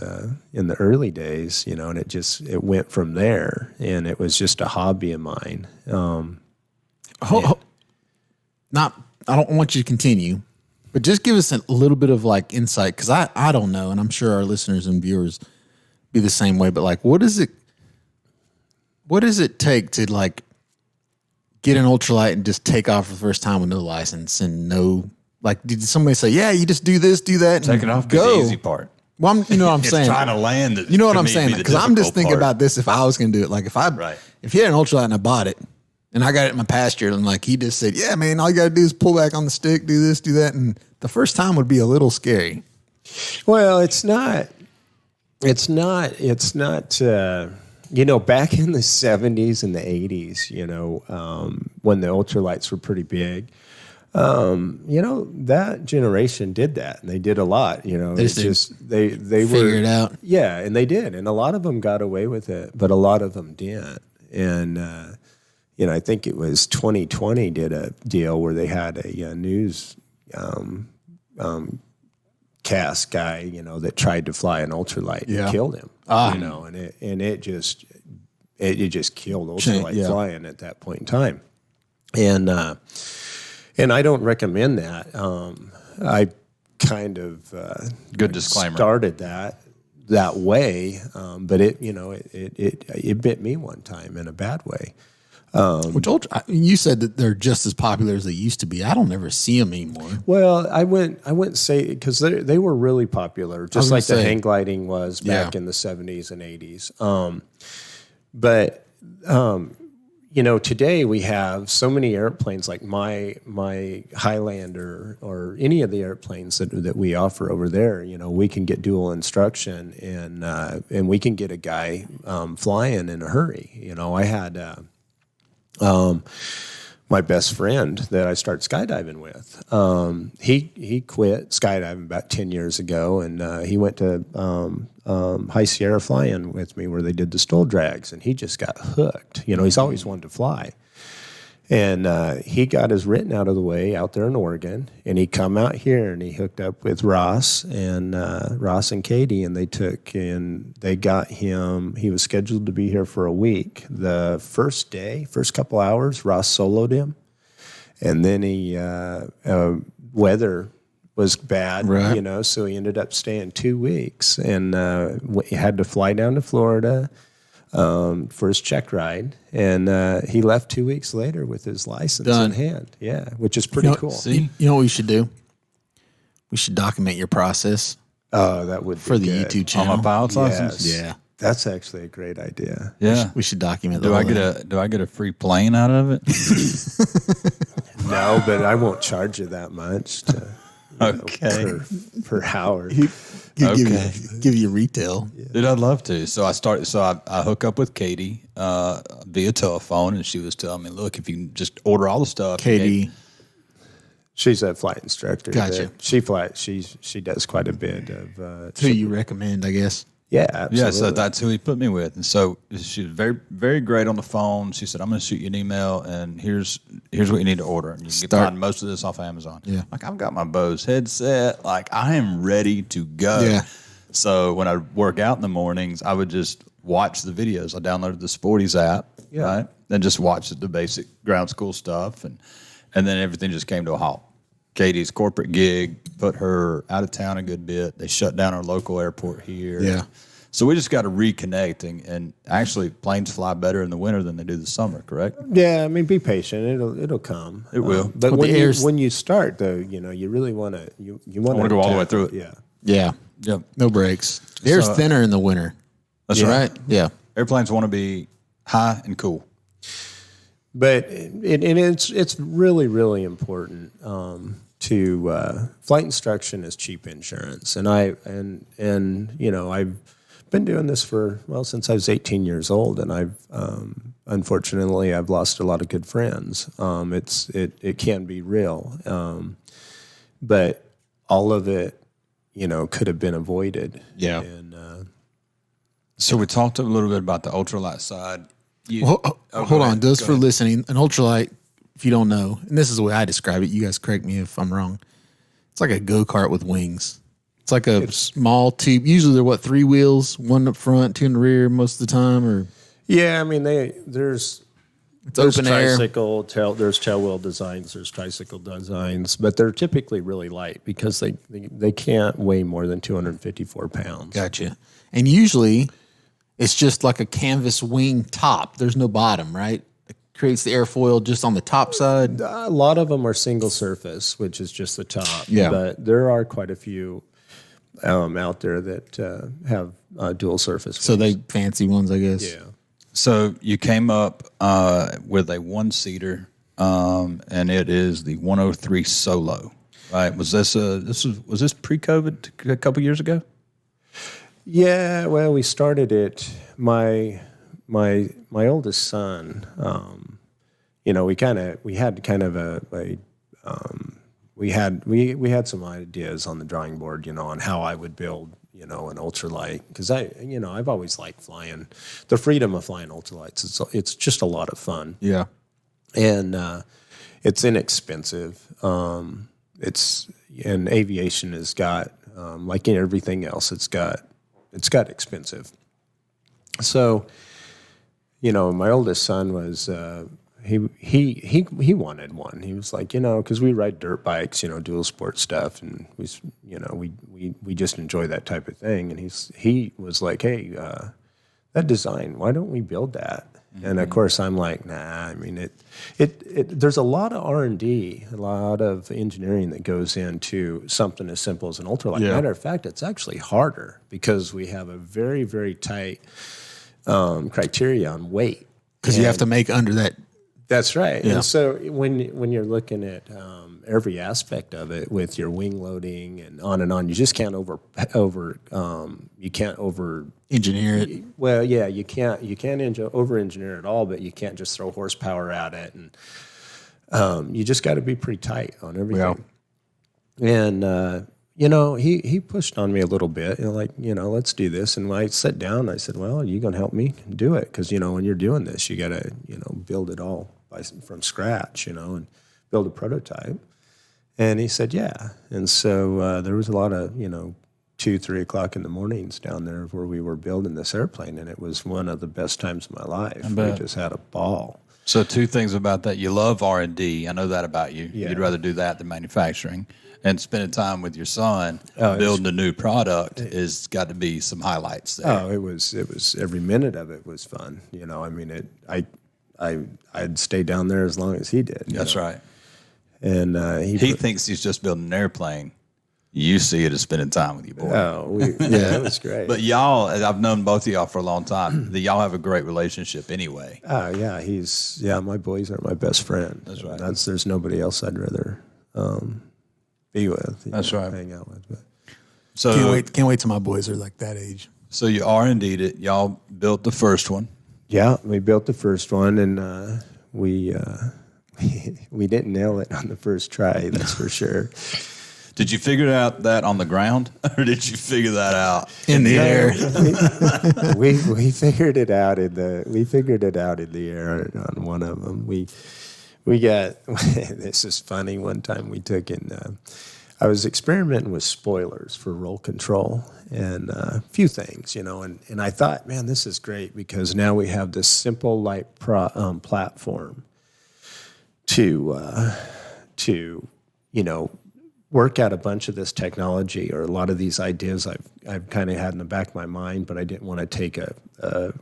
[SPEAKER 4] in the early days, and it went from there, and it was just a hobby of mine.
[SPEAKER 2] I don't want you to continue, but just give us a little bit of like insight, because I don't know, and I'm sure our listeners and viewers be the same way. But like, what does it take to like get an ultralight and just take off for the first time with no license and no, like, did somebody say, yeah, you just do this, do that, and
[SPEAKER 3] Take it off,
[SPEAKER 2] go?
[SPEAKER 3] the easy part.
[SPEAKER 2] Well, you know what I'm
[SPEAKER 3] It's
[SPEAKER 2] saying.
[SPEAKER 3] trying to land.
[SPEAKER 2] You know what I'm saying? Because I'm just thinking about this. If I was going to do it, like if you had an ultralight and I bought it and I got it in my pasture, and like he just said, yeah, man, all you got to do is pull back on the stick, do this, do that, and the first time would be a little scary.
[SPEAKER 4] Well, it's not. Back in the 70s and the 80s, when the ultralights were pretty big, that generation did that, and they did a lot. They
[SPEAKER 2] figure it out.
[SPEAKER 4] Yeah, and they did, and a lot of them got away with it, but a lot of them didn't. And I think it was 2020 did a deal where they had a news cast guy, that tried to fly an ultralight and killed him. And it just killed ultralight flying at that point in time. And I don't recommend that. I kind of
[SPEAKER 3] good disclaimer
[SPEAKER 4] started that way, but it bit me one time in a bad way.
[SPEAKER 2] You said that they're just as popular as they used to be. I don't ever see them anymore.
[SPEAKER 4] Well, I wouldn't say, because they were really popular, just like the hang gliding was back in the 70s and 80s. But today we have so many airplanes, like my Highlander or any of the airplanes that we offer over there. We can get dual instruction, and we can get a guy flying in a hurry. I had. My best friend that I started skydiving with, he quit skydiving about 10 years ago, and he went to High Sierra flying with me, where they did the STOL drags, and he just got hooked. He's always wanted to fly. And he got his written out of the way out there in Oregon, and he come out here and he hooked up with Ross and Katie, and they got him. He was scheduled to be here for a week. The first couple hours, Ross soloed him, and then weather was bad,
[SPEAKER 2] right.
[SPEAKER 4] So he ended up staying 2 weeks, and he had to fly down to Florida for his check ride, and he left 2 weeks later with his license in hand. Yeah, which is pretty cool.
[SPEAKER 2] You know what we should do? We should document your process.
[SPEAKER 4] Oh, that would be
[SPEAKER 2] for the
[SPEAKER 4] good.
[SPEAKER 2] YouTube channel.
[SPEAKER 3] On my pilot's license.
[SPEAKER 2] Yeah,
[SPEAKER 4] that's actually a great idea.
[SPEAKER 3] Yeah,
[SPEAKER 2] we should document.
[SPEAKER 3] Do I get a free plane out of it?
[SPEAKER 4] No, but I won't charge you that much. Per hour.
[SPEAKER 2] Give you retail.
[SPEAKER 3] Yeah. Dude, I'd love to. So I hook up with Katie via telephone, and she was telling me, look, if you can just order all the stuff.
[SPEAKER 2] Katie.
[SPEAKER 4] She's a flight instructor.
[SPEAKER 2] Gotcha.
[SPEAKER 4] She does quite a bit of.
[SPEAKER 2] Who you recommend, I guess.
[SPEAKER 4] Yeah, absolutely.
[SPEAKER 3] Yeah, so that's who he put me with. And so she was very, very great on the phone. She said, I'm going to shoot you an email, and here's what you need to order. And you can find most of this off Amazon.
[SPEAKER 2] Yeah.
[SPEAKER 3] Like, I've got my Bose headset. Like, I am ready to go.
[SPEAKER 2] Yeah.
[SPEAKER 3] So when I work out in the mornings, I would just watch the videos. I downloaded the Sporties app, right? And just watch the basic ground school stuff. And then everything just came to a halt. Katie's corporate gig put her out of town a good bit. They shut down our local airport here.
[SPEAKER 2] Yeah.
[SPEAKER 3] So we just got to reconnect, and actually planes fly better in the winter than they do the summer, correct?
[SPEAKER 4] Yeah, I mean, be patient. It'll come.
[SPEAKER 3] It will.
[SPEAKER 4] But when you start, though, you really want to
[SPEAKER 3] go all the way through it.
[SPEAKER 4] Yeah.
[SPEAKER 2] Yeah.
[SPEAKER 3] Yep.
[SPEAKER 2] No breaks. The air's thinner in the winter.
[SPEAKER 3] That's right.
[SPEAKER 2] Yeah.
[SPEAKER 3] Airplanes want to be high and cool.
[SPEAKER 4] But it's really, really important to flight instruction is cheap insurance, and I've been doing this since I was 18 years old, and unfortunately I've lost a lot of good friends. It can be real, but all of it could have been avoided.
[SPEAKER 2] Yeah.
[SPEAKER 4] And
[SPEAKER 3] So we talked a little bit about the ultralight side.
[SPEAKER 2] Hold on. Those for listening, an ultralight, if you don't know, and this is the way I describe it, you guys correct me if I'm wrong. It's like a go-kart with wings. It's like a small tube. Usually they're 3 wheels, 1 up front, 2 in the rear most of the time, or
[SPEAKER 4] Yeah, I mean there's
[SPEAKER 2] open air.
[SPEAKER 4] There's tail wheel designs, there's tricycle designs, but they're typically really light because they can't weigh more than 254 pounds.
[SPEAKER 2] Gotcha. And usually it's just like a canvas wing top. There's no bottom, right? It creates the airfoil just on the top side.
[SPEAKER 4] A lot of them are single surface, which is just the top.
[SPEAKER 2] Yeah.
[SPEAKER 4] But there are quite a few out there that have dual surface.
[SPEAKER 2] So they fancy ones, I guess.
[SPEAKER 4] Yeah.
[SPEAKER 3] So you came up with a 1-seater, and it is the 103 Solo, right? Was this pre-COVID a couple years ago?
[SPEAKER 4] Yeah, well, we started it. My oldest son, we had some ideas on the drawing board, on how I would build, an ultralight, because I've always liked flying, the freedom of flying ultralights. It's just a lot of fun.
[SPEAKER 2] Yeah.
[SPEAKER 4] And it's inexpensive. And aviation has got, like in everything else, it's got expensive. So, my oldest son was he wanted one. He was like, because we ride dirt bikes, dual sport stuff, and we just enjoy that type of thing. And he was like, hey, that design, why don't we build that? Mm-hmm. And of course, I'm like, nah. I mean, there's a lot of R&D, a lot of engineering that goes into something as simple as an ultralight.
[SPEAKER 2] Yeah.
[SPEAKER 4] Matter of fact, it's actually harder because we have a very, very tight criteria on weight.
[SPEAKER 2] Because you have to make under that.
[SPEAKER 4] That's right.
[SPEAKER 2] Yeah.
[SPEAKER 4] And so when you're looking at every aspect of it with your wing loading and on, you just can't over
[SPEAKER 2] Engineer it.
[SPEAKER 4] Well, yeah, you can't over engineer it all, but you can't just throw horsepower at it, and you just got to be pretty tight on everything. Yeah. And he pushed on me a little bit, let's do this. And when I sat down, I said, well, are you going to help me do it? Because when you're doing this, you got to build it all from scratch, and build a prototype. And he said, yeah. And so there was a lot of 2-3 o'clock in the mornings down there where we were building this airplane, and it was one of the best times of my life. We just had a ball.
[SPEAKER 3] So 2 things about that. You love R&D. I know that about you.
[SPEAKER 4] Yeah.
[SPEAKER 3] You'd rather do that than manufacturing. And spending time with your son, building a new product has got to be some highlights there.
[SPEAKER 4] Oh, it was every minute of it was fun. I mean, I'd stay down there as long as he did.
[SPEAKER 3] That's right.
[SPEAKER 4] And
[SPEAKER 3] he thinks he's just building an airplane. You see it as spending time with your boy.
[SPEAKER 4] Oh, it was great.
[SPEAKER 3] But y'all, I've known both of y'all for a long time. Y'all have a great relationship anyway.
[SPEAKER 4] Oh, yeah. My boys are my best friend.
[SPEAKER 3] That's right.
[SPEAKER 4] There's nobody else I'd rather be with.
[SPEAKER 3] That's right.
[SPEAKER 4] Hang out with. But.
[SPEAKER 3] So
[SPEAKER 2] Can't wait till my boys are like that age.
[SPEAKER 3] So you R&D'd it. Y'all built the first one.
[SPEAKER 4] Yeah, we built the first one, and we didn't nail it on the first try. That's for sure.
[SPEAKER 3] Did you figure out that on the ground, or did you figure that out
[SPEAKER 2] in the air?
[SPEAKER 4] we figured it out in the air on one of them. We got this is funny. One time we took in. I was experimenting with spoilers for roll control and a few things, and I thought, man, this is great because now we have this simple light platform to work out a bunch of this technology or a lot of these ideas I've kind of had in the back of my mind, but I didn't want to take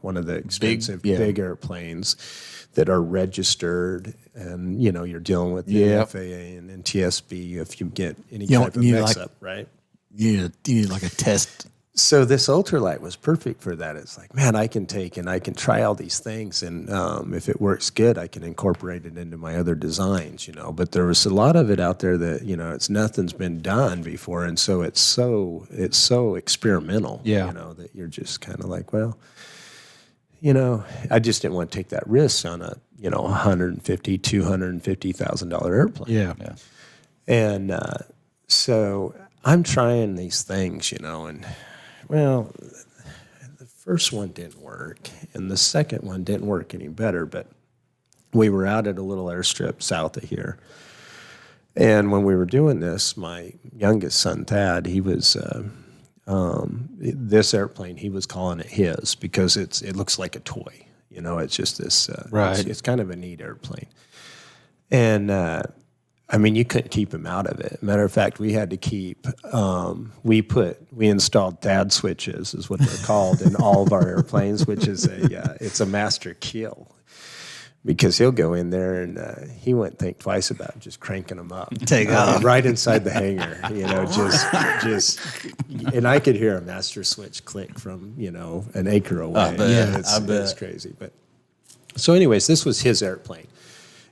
[SPEAKER 4] one of the expensive big airplanes that are registered, and you're dealing with the FAA and NTSB if you get any type of mix-up, right?
[SPEAKER 2] You need like a test.
[SPEAKER 4] So this ultralight was perfect for that. It's like, man, I can try all these things, and if it works good, I can incorporate it into my other designs, But there was a lot of it out there that nothing's been done before, and so it's so experimental, that you're just kind of like, well, I just didn't want to take that risk on a $150,000, $250,000 airplane.
[SPEAKER 2] Yeah.
[SPEAKER 4] And so I'm trying these things, and well, first one didn't work, and the second one didn't work any better. But we were out at a little airstrip south of here, and when we were doing this, my youngest son Thad, he was this airplane. He was calling it his because it looks like a toy. You know, it's just this.
[SPEAKER 2] Right.
[SPEAKER 4] It's kind of a neat airplane, and I mean, you couldn't keep him out of it. Matter of fact, we had to keep. We installed dad switches, is what they're called, in all of our airplanes, which is it's a master kill. Because he'll go in there and he wouldn't think twice about just cranking them up.
[SPEAKER 2] Take off.
[SPEAKER 4] Right inside the hangar, you know, just, and I could hear a master switch click from, you know, an acre away.
[SPEAKER 3] I bet.
[SPEAKER 4] Yeah, it's crazy. But so anyways, this was his airplane.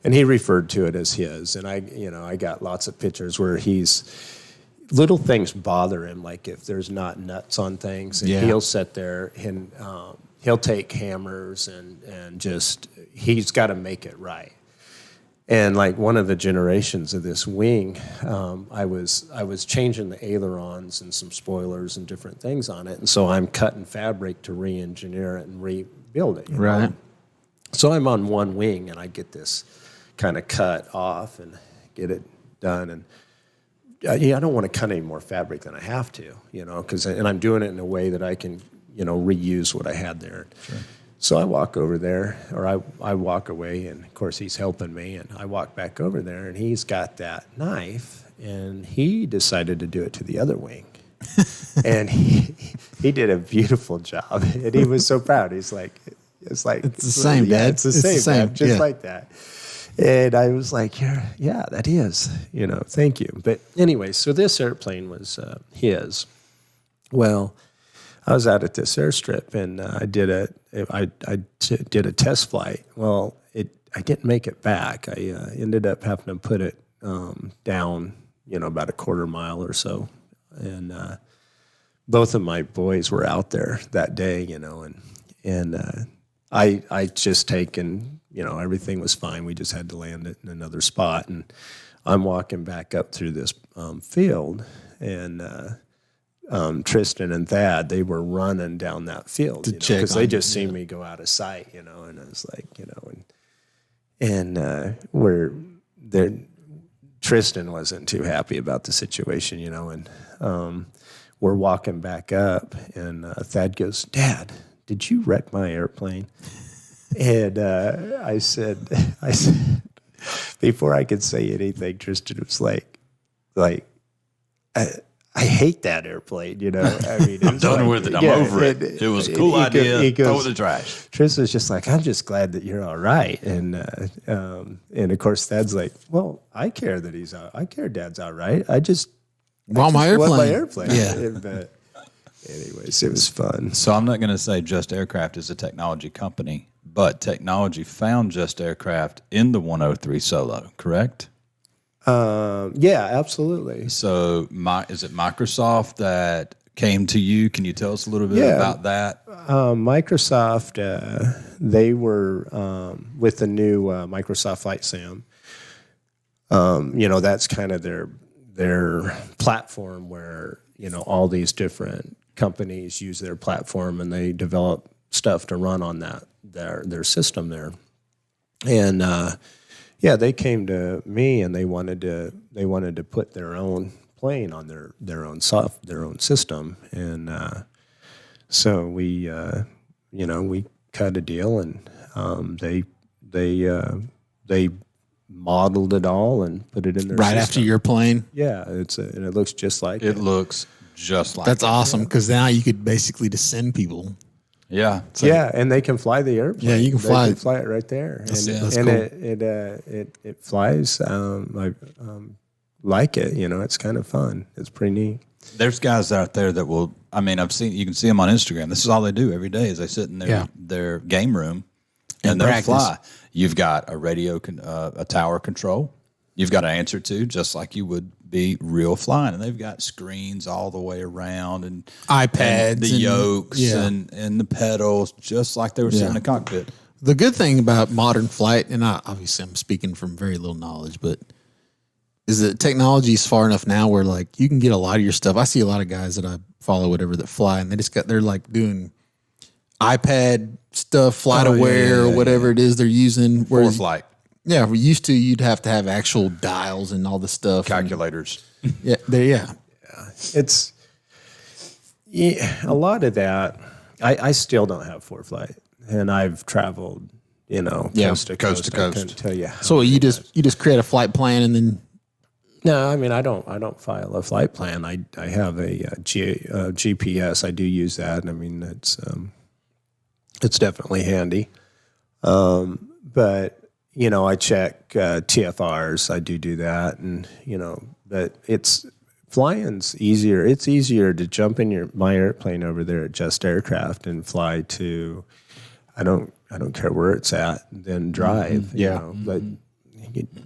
[SPEAKER 4] And he referred to it as his. And I got lots of pictures where little things bother him, like if there's not nuts on things, and he'll sit there and he'll take hammers and just, he's got to make it right. And like one of the generations of this wing, I was changing the ailerons and some spoilers and different things on it. And so I'm cutting fabric to re-engineer it and rebuild it.
[SPEAKER 2] Right.
[SPEAKER 4] Know? So I'm on one wing and I get this kind of cut off and get it done. And I don't want to cut any more fabric than I have to, you know, and I'm doing it in a way that I can, you know, reuse what I had there. Sure. So I walk over there, or I walk away, and of course he's helping me, and I walk back over there, and he's got that knife, and he decided to do it to the other wing. And he did a beautiful job, and he was so proud. He's like, it's the
[SPEAKER 2] same, Dad.
[SPEAKER 4] It's the same, Dad, just like that. And I was like, yeah, that is, you know, thank you. But anyway, so this airplane was his. Well, I was out at this airstrip, and I did a test flight. Well, I didn't make it back. I ended up having to put it down, you know, about a quarter mile or so. And both of my boys were out there that day, you know, and I just taken, you know, everything was fine. We just had to land it in another spot, and I'm walking back up through this field, and Tristan and Thad, they were running down that field because they just seen me go out of sight, you know, and I was like, you know, and Tristan wasn't too happy about the situation, you know, and we're walking back up, and Thad goes, "Dad, did you wreck my airplane?" And I said, before I could say anything, Tristan was like, I hate that airplane, you know. I mean,
[SPEAKER 3] I'm done with it. I'm over it. It was a cool idea. Throw it in the trash.
[SPEAKER 4] Tristan's just like, I'm just glad that you're all right. And of course, Thad's like, well, I care that he's out. I care Dad's all right. I just
[SPEAKER 2] want my airplane.
[SPEAKER 4] Yeah. But anyways, it was fun.
[SPEAKER 3] So I'm not going to say Just Aircraft is a technology company, but technology found Just Aircraft in the 103 Solo, correct?
[SPEAKER 4] Yeah, absolutely.
[SPEAKER 3] So is it Microsoft that came to you? Can you tell us a little bit about that?
[SPEAKER 4] Microsoft, they were with the new Microsoft Flight Sim. You know, that's kind of their platform where, you know, all these different companies use their platform and they develop stuff to run on that their system there. And yeah, they came to me and they wanted to put their own plane on their own system, and so we you know, we cut a deal, and they modeled it all and put it in their
[SPEAKER 2] right
[SPEAKER 4] system.
[SPEAKER 2] after your plane.
[SPEAKER 4] Yeah, and it looks just like
[SPEAKER 3] it. Looks just like
[SPEAKER 2] that's awesome, because now you could basically just send people.
[SPEAKER 3] Yeah,
[SPEAKER 4] yeah, and they can fly the airplane.
[SPEAKER 2] Yeah, you can fly.
[SPEAKER 4] They can fly it right there,
[SPEAKER 2] That's
[SPEAKER 4] and
[SPEAKER 2] cool.
[SPEAKER 4] it flies. I like it. You know, it's kind of fun. It's pretty neat.
[SPEAKER 3] There's guys out there that will. I mean, you can see them on Instagram. This is all they do every day. Is they sit in their game room and they'll fly. You've got a radio, a tower control. You've got to answer to, just like you would be real flying. And they've got screens all the way around, and
[SPEAKER 2] iPads,
[SPEAKER 3] and the yokes and the pedals, just like they were sitting in a cockpit.
[SPEAKER 2] The good thing about modern flight, and obviously I'm speaking from very little knowledge, but is that technology is far enough now where like you can get a lot of your stuff. I see a lot of guys that I follow, whatever, that fly, and they're like doing iPad stuff, FlightAware, or whatever it is they're using.
[SPEAKER 3] For flight.
[SPEAKER 2] Yeah, we used to. You'd have to have actual dials and all the stuff,
[SPEAKER 3] Calculators.
[SPEAKER 2] Yeah,
[SPEAKER 4] It's a lot of that. I still don't have ForeFlight, and I've traveled, coast to coast. I couldn't tell you.
[SPEAKER 2] So you just create a flight plan and then.
[SPEAKER 4] No, I mean I don't file a flight plan. I have a GPS. I do use that, and I mean it's definitely handy. But I check TFRs. I do that, and but flying's easier. It's easier to jump in my airplane over there at Just Aircraft and fly to. I don't care where it's at, then drive. But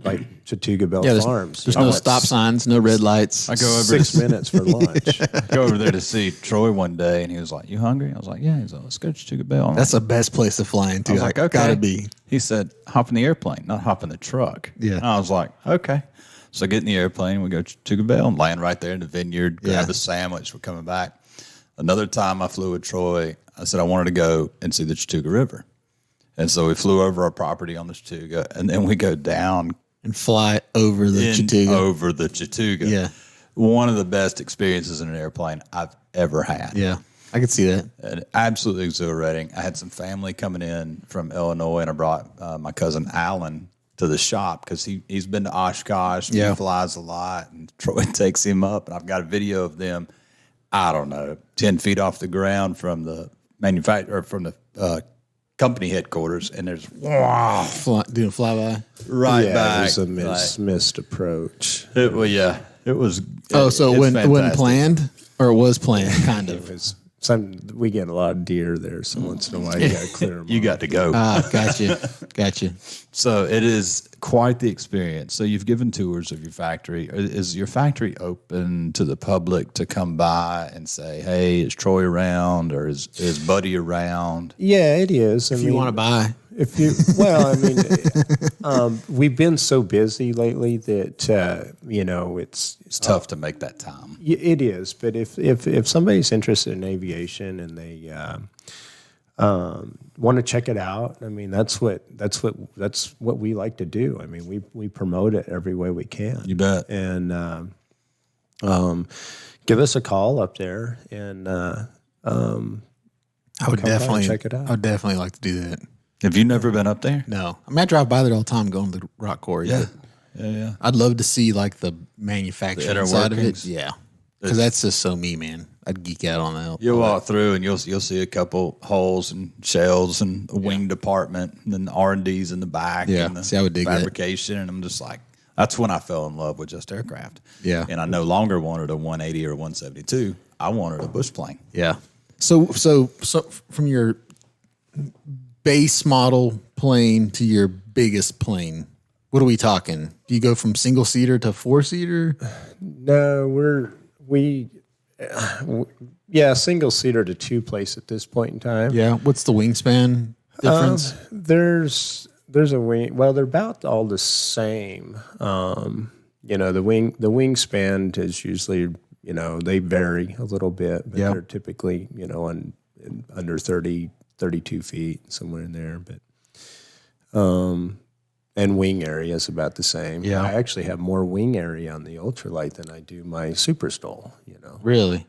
[SPEAKER 4] like Chattooga Bell Farms.
[SPEAKER 2] There's no stop signs, no red lights.
[SPEAKER 3] I go over
[SPEAKER 4] 6 minutes for lunch.
[SPEAKER 3] go over there to see Troy one day, and he was like, "You hungry?" I was like, "Yeah." He's like, "Let's go to Chattooga Bell."
[SPEAKER 2] That's the best place to fly into.
[SPEAKER 3] I was like, "Okay."
[SPEAKER 2] Gotta be.
[SPEAKER 3] He said, "Hop in the airplane, not hop in the truck."
[SPEAKER 2] Yeah.
[SPEAKER 3] And I was like, "Okay." So I get in the airplane, we go to Chattooga Bell, and land right there in the vineyard, grab a sandwich. We're coming back. Another time I flew with Troy, I said I wanted to go and see the Chattooga River. And so we flew over our property on the Chattooga, and then we go down
[SPEAKER 2] and fly over the Chattooga.
[SPEAKER 3] Over the Chattooga.
[SPEAKER 2] Yeah.
[SPEAKER 3] One of the best experiences in an airplane I've ever had.
[SPEAKER 2] Yeah, I could see that.
[SPEAKER 3] And absolutely exhilarating. I had some family coming in from Illinois, and I brought my cousin Alan to the shop because he's been to Oshkosh. And He flies a lot, and Troy takes him up, and I've got a video of them, I don't know, 10 feet off the ground from the manufacturer, from the company headquarters, and there's
[SPEAKER 2] Doing flyby
[SPEAKER 3] right back.
[SPEAKER 4] It was a missed approach.
[SPEAKER 3] It was.
[SPEAKER 2] So it wasn't planned, or it was planned, kind of.
[SPEAKER 4] It was we get a lot of deer there, so once in a while you got to clear them.
[SPEAKER 3] You got to go.
[SPEAKER 2] Gotcha.
[SPEAKER 3] So it is quite the experience. So you've given tours of your factory. Is your factory open to the public to come by and say, "Hey, is Troy around?" or is Buddy around?
[SPEAKER 4] Yeah, it is.
[SPEAKER 2] If you want to buy.
[SPEAKER 4] We've been so busy lately that it's
[SPEAKER 3] Tough to make that time.
[SPEAKER 4] It is, but if somebody's interested in aviation and they want to check it out, I mean that's what we like to do. I mean we promote it every way we can.
[SPEAKER 3] You bet.
[SPEAKER 4] And give us a call up there, and
[SPEAKER 2] I would definitely
[SPEAKER 4] check it out.
[SPEAKER 2] I would definitely like to do that.
[SPEAKER 3] Have you never been up there?
[SPEAKER 2] No, I mean I drive by there all the time, going to the rock quarry.
[SPEAKER 3] Yeah.
[SPEAKER 2] I'd love to see like the manufacturing side of it. Yeah, because that's just so me, man. I'd geek out on that.
[SPEAKER 3] You'll walk through and you'll see a couple holes and shells and a wing department, and then the R&Ds in the back.
[SPEAKER 2] Yeah,
[SPEAKER 3] and the
[SPEAKER 2] see, I would dig
[SPEAKER 3] fabrication, and I'm just like, that's when I fell in love with Just Aircraft.
[SPEAKER 2] Yeah,
[SPEAKER 3] and I no longer wanted a 180 or 172. I wanted a bush plane.
[SPEAKER 2] Yeah. So from your base model plane to your biggest plane, what are we talking? Do you go from single seater to 4-seater?
[SPEAKER 4] No, single seater to 2-place at this point in time.
[SPEAKER 2] Yeah. What's the wingspan difference?
[SPEAKER 4] There's a wing. Well, they're about all the same. The wingspan is usually, they vary a little bit, but they're typically, under 30, 32 feet, somewhere in there. But, and wing area is about the same.
[SPEAKER 2] Yeah.
[SPEAKER 4] I actually have more wing area on the ultralight than I do my Super STOL,
[SPEAKER 2] Really?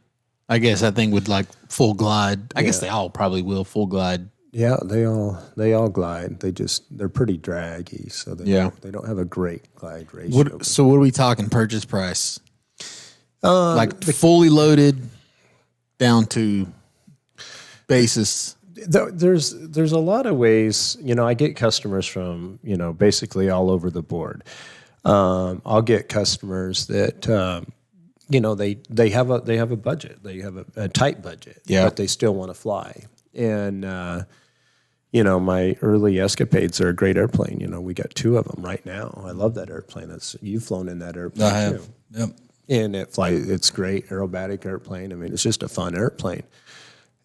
[SPEAKER 2] I guess that thing would like full glide. I guess they all probably will full glide.
[SPEAKER 4] Yeah, they all glide. They're pretty draggy, so they don't have a great glide ratio.
[SPEAKER 2] So what are we talking purchase price? Fully loaded down to basis.
[SPEAKER 4] There's a lot of ways. I get customers from basically all over the board. I'll get customers that they have a budget. They have a tight budget, but they still want to fly. And my early Escapades are a great airplane. We got 2 of them right now. I love that airplane. You've flown in that airplane.
[SPEAKER 3] I have.
[SPEAKER 4] Too.
[SPEAKER 3] Yep.
[SPEAKER 4] And it's great aerobatic airplane. I mean, it's just a fun airplane.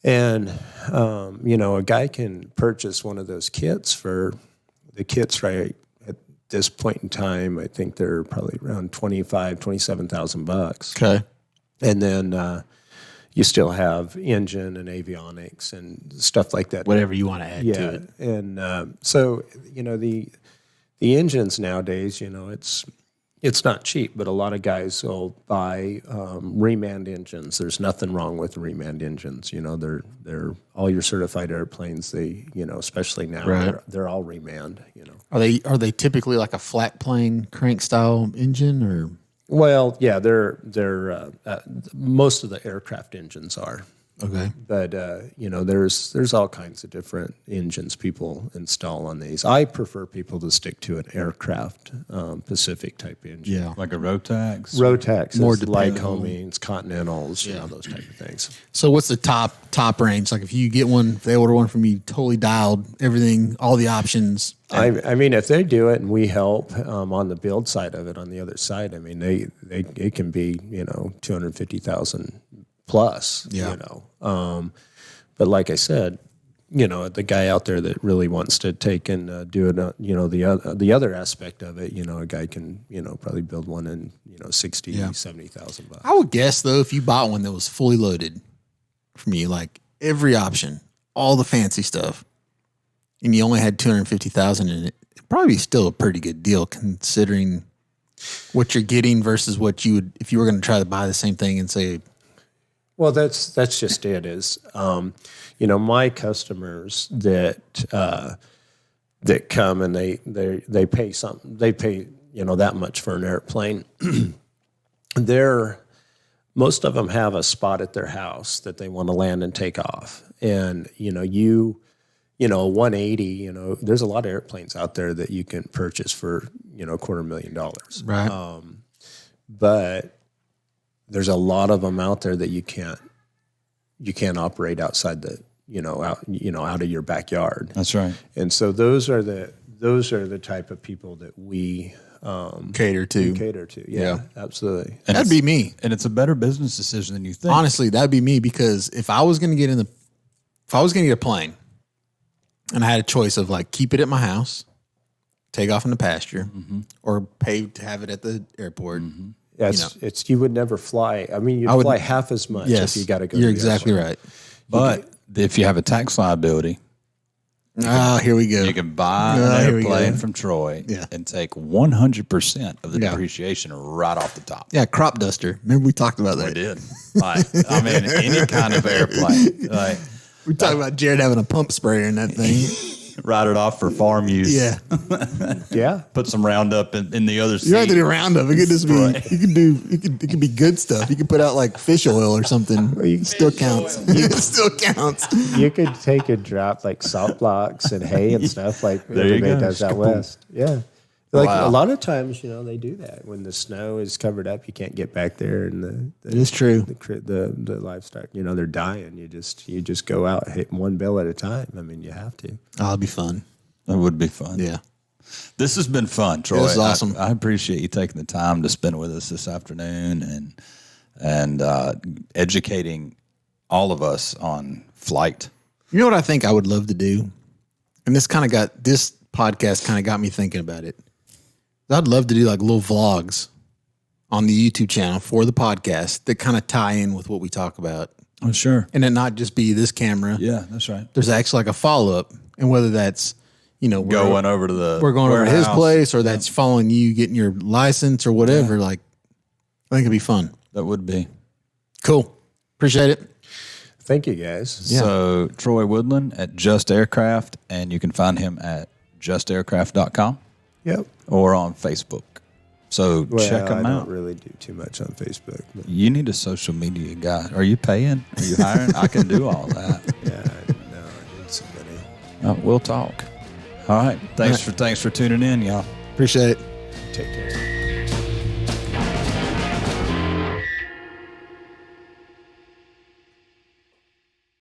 [SPEAKER 4] And, a guy can purchase one of those kits for the kits right at this point in time. I think they're probably around $27,000.
[SPEAKER 2] Okay.
[SPEAKER 4] And then, you still have engine and avionics and stuff like that.
[SPEAKER 2] Whatever you want to add to it.
[SPEAKER 4] And so the engines nowadays, it's not cheap, but a lot of guys will buy reman engines. There's nothing wrong with reman engines. They're all your certified airplanes. They, especially now,
[SPEAKER 2] Right.
[SPEAKER 4] they're all reman.
[SPEAKER 2] Are they typically like a flat plane crank style engine or?
[SPEAKER 4] Well, yeah, they're most of the aircraft engines are.
[SPEAKER 2] Okay.
[SPEAKER 4] But there's all kinds of different engines people install on these. I prefer people to stick to an aircraft Pacific type engine.
[SPEAKER 2] Yeah.
[SPEAKER 3] Like a Rotax?
[SPEAKER 4] Rotax,
[SPEAKER 2] More
[SPEAKER 4] Lycomings, Continentals, those type of things.
[SPEAKER 2] So what's the top range? Like if you get one, if they order one from you, totally dialed, everything, all the options.
[SPEAKER 4] I mean, if they do it and we help on the build side of it, on the other side, I mean, it can be 250,000 plus.
[SPEAKER 2] Yeah.
[SPEAKER 4] But like I said, the guy out there that really wants to take and do it, the other aspect of it, a guy can probably build one in 60,000, 70,000 bucks.
[SPEAKER 2] I would guess though, if you bought one that was fully loaded from you, like every option, all the fancy stuff, and you only had 250,000 in it, it'd probably be still a pretty good deal considering what you're getting versus what you would if you were going to try to buy the same thing and say.
[SPEAKER 4] Well, that's just it. Is my customers that come and they pay something, they pay that much for an airplane. Most of them have a spot at their house that they want to land and take off, and 180. There's a lot of airplanes out there that you can purchase for $250,000,
[SPEAKER 2] Right.
[SPEAKER 4] But there's a lot of them out there that you can't operate outside the out of your backyard.
[SPEAKER 3] That's right.
[SPEAKER 4] And so those are the type of people that we
[SPEAKER 2] Cater to.
[SPEAKER 4] Yeah, absolutely.
[SPEAKER 3] And
[SPEAKER 2] That'd be me.
[SPEAKER 3] And it's a better business decision than you think.
[SPEAKER 2] Honestly, that'd be me because if I was going to get a plane and I had a choice of like keep it at my house, take off in the pasture, or pay to have it at the airport.
[SPEAKER 4] Yeah, it's you would never fly. I mean, you'd fly half as much if you got to go.
[SPEAKER 2] You're
[SPEAKER 4] to the
[SPEAKER 2] exactly
[SPEAKER 4] airport.
[SPEAKER 2] right.
[SPEAKER 3] But if you have a tax liability,
[SPEAKER 2] Here we go.
[SPEAKER 3] you can buy
[SPEAKER 2] here
[SPEAKER 3] an
[SPEAKER 2] we
[SPEAKER 3] airplane
[SPEAKER 2] go.
[SPEAKER 3] from Troy
[SPEAKER 2] Yeah.
[SPEAKER 3] and take 100% of the
[SPEAKER 2] Yeah.
[SPEAKER 3] depreciation right off the top.
[SPEAKER 2] Yeah, crop duster. Remember we talked about that.
[SPEAKER 3] We did. Any kind of airplane. Like,
[SPEAKER 2] We talked about Jared having a pump sprayer in that thing.
[SPEAKER 3] write it off for farm use.
[SPEAKER 2] Yeah.
[SPEAKER 4] Yeah,
[SPEAKER 3] Put some Roundup in the other seat.
[SPEAKER 2] You don't have to do Roundup. It could just be, it could be good stuff. You could put out like fish oil or something. It still counts. It still counts.
[SPEAKER 4] you could take and drop like salt blocks and hay and stuff like
[SPEAKER 3] There you
[SPEAKER 4] everybody
[SPEAKER 3] go.
[SPEAKER 4] does out west. Yeah. Like
[SPEAKER 3] Wow.
[SPEAKER 4] a lot of times, they do that when the snow is covered up. You can't get back there, and
[SPEAKER 2] It is true.
[SPEAKER 4] the livestock, they're dying. You just go out, hit one bill at a time. I mean, you have to.
[SPEAKER 2] Oh, it'll be fun.
[SPEAKER 3] That would be fun.
[SPEAKER 2] Yeah.
[SPEAKER 3] This has been fun, Troy.
[SPEAKER 2] This is awesome.
[SPEAKER 3] I appreciate you taking the time to spend with us this afternoon and educating all of us on flight.
[SPEAKER 2] You know what I think I would love to do? And this podcast kind of got me thinking about it. I'd love to do like little vlogs on the YouTube channel for the podcast that kind of tie in with what we talk about.
[SPEAKER 3] Oh, sure.
[SPEAKER 2] And then not just be this camera.
[SPEAKER 3] Yeah, that's right.
[SPEAKER 2] There's actually like a follow-up. And whether that's,
[SPEAKER 3] Going over to the
[SPEAKER 2] we're going over to his
[SPEAKER 3] warehouse.
[SPEAKER 2] place or that's following you, getting your license or whatever. Like, I think it'd be fun.
[SPEAKER 3] That would be.
[SPEAKER 2] Cool. Appreciate it.
[SPEAKER 4] Thank you, guys.
[SPEAKER 3] So Troy Woodland at Just Aircraft, and you can find him at justaircraft.com
[SPEAKER 4] Yep.
[SPEAKER 3] or on Facebook. So
[SPEAKER 4] Well,
[SPEAKER 3] check him
[SPEAKER 4] I
[SPEAKER 3] out.
[SPEAKER 4] don't really do too much on Facebook. But
[SPEAKER 3] You need a social media guy. Are you paying? Are you hiring? I can do all that.
[SPEAKER 4] yeah, no, I need somebody.
[SPEAKER 3] We'll talk. All right. Thanks for tuning in, y'all.
[SPEAKER 2] Appreciate it.
[SPEAKER 4] Take care.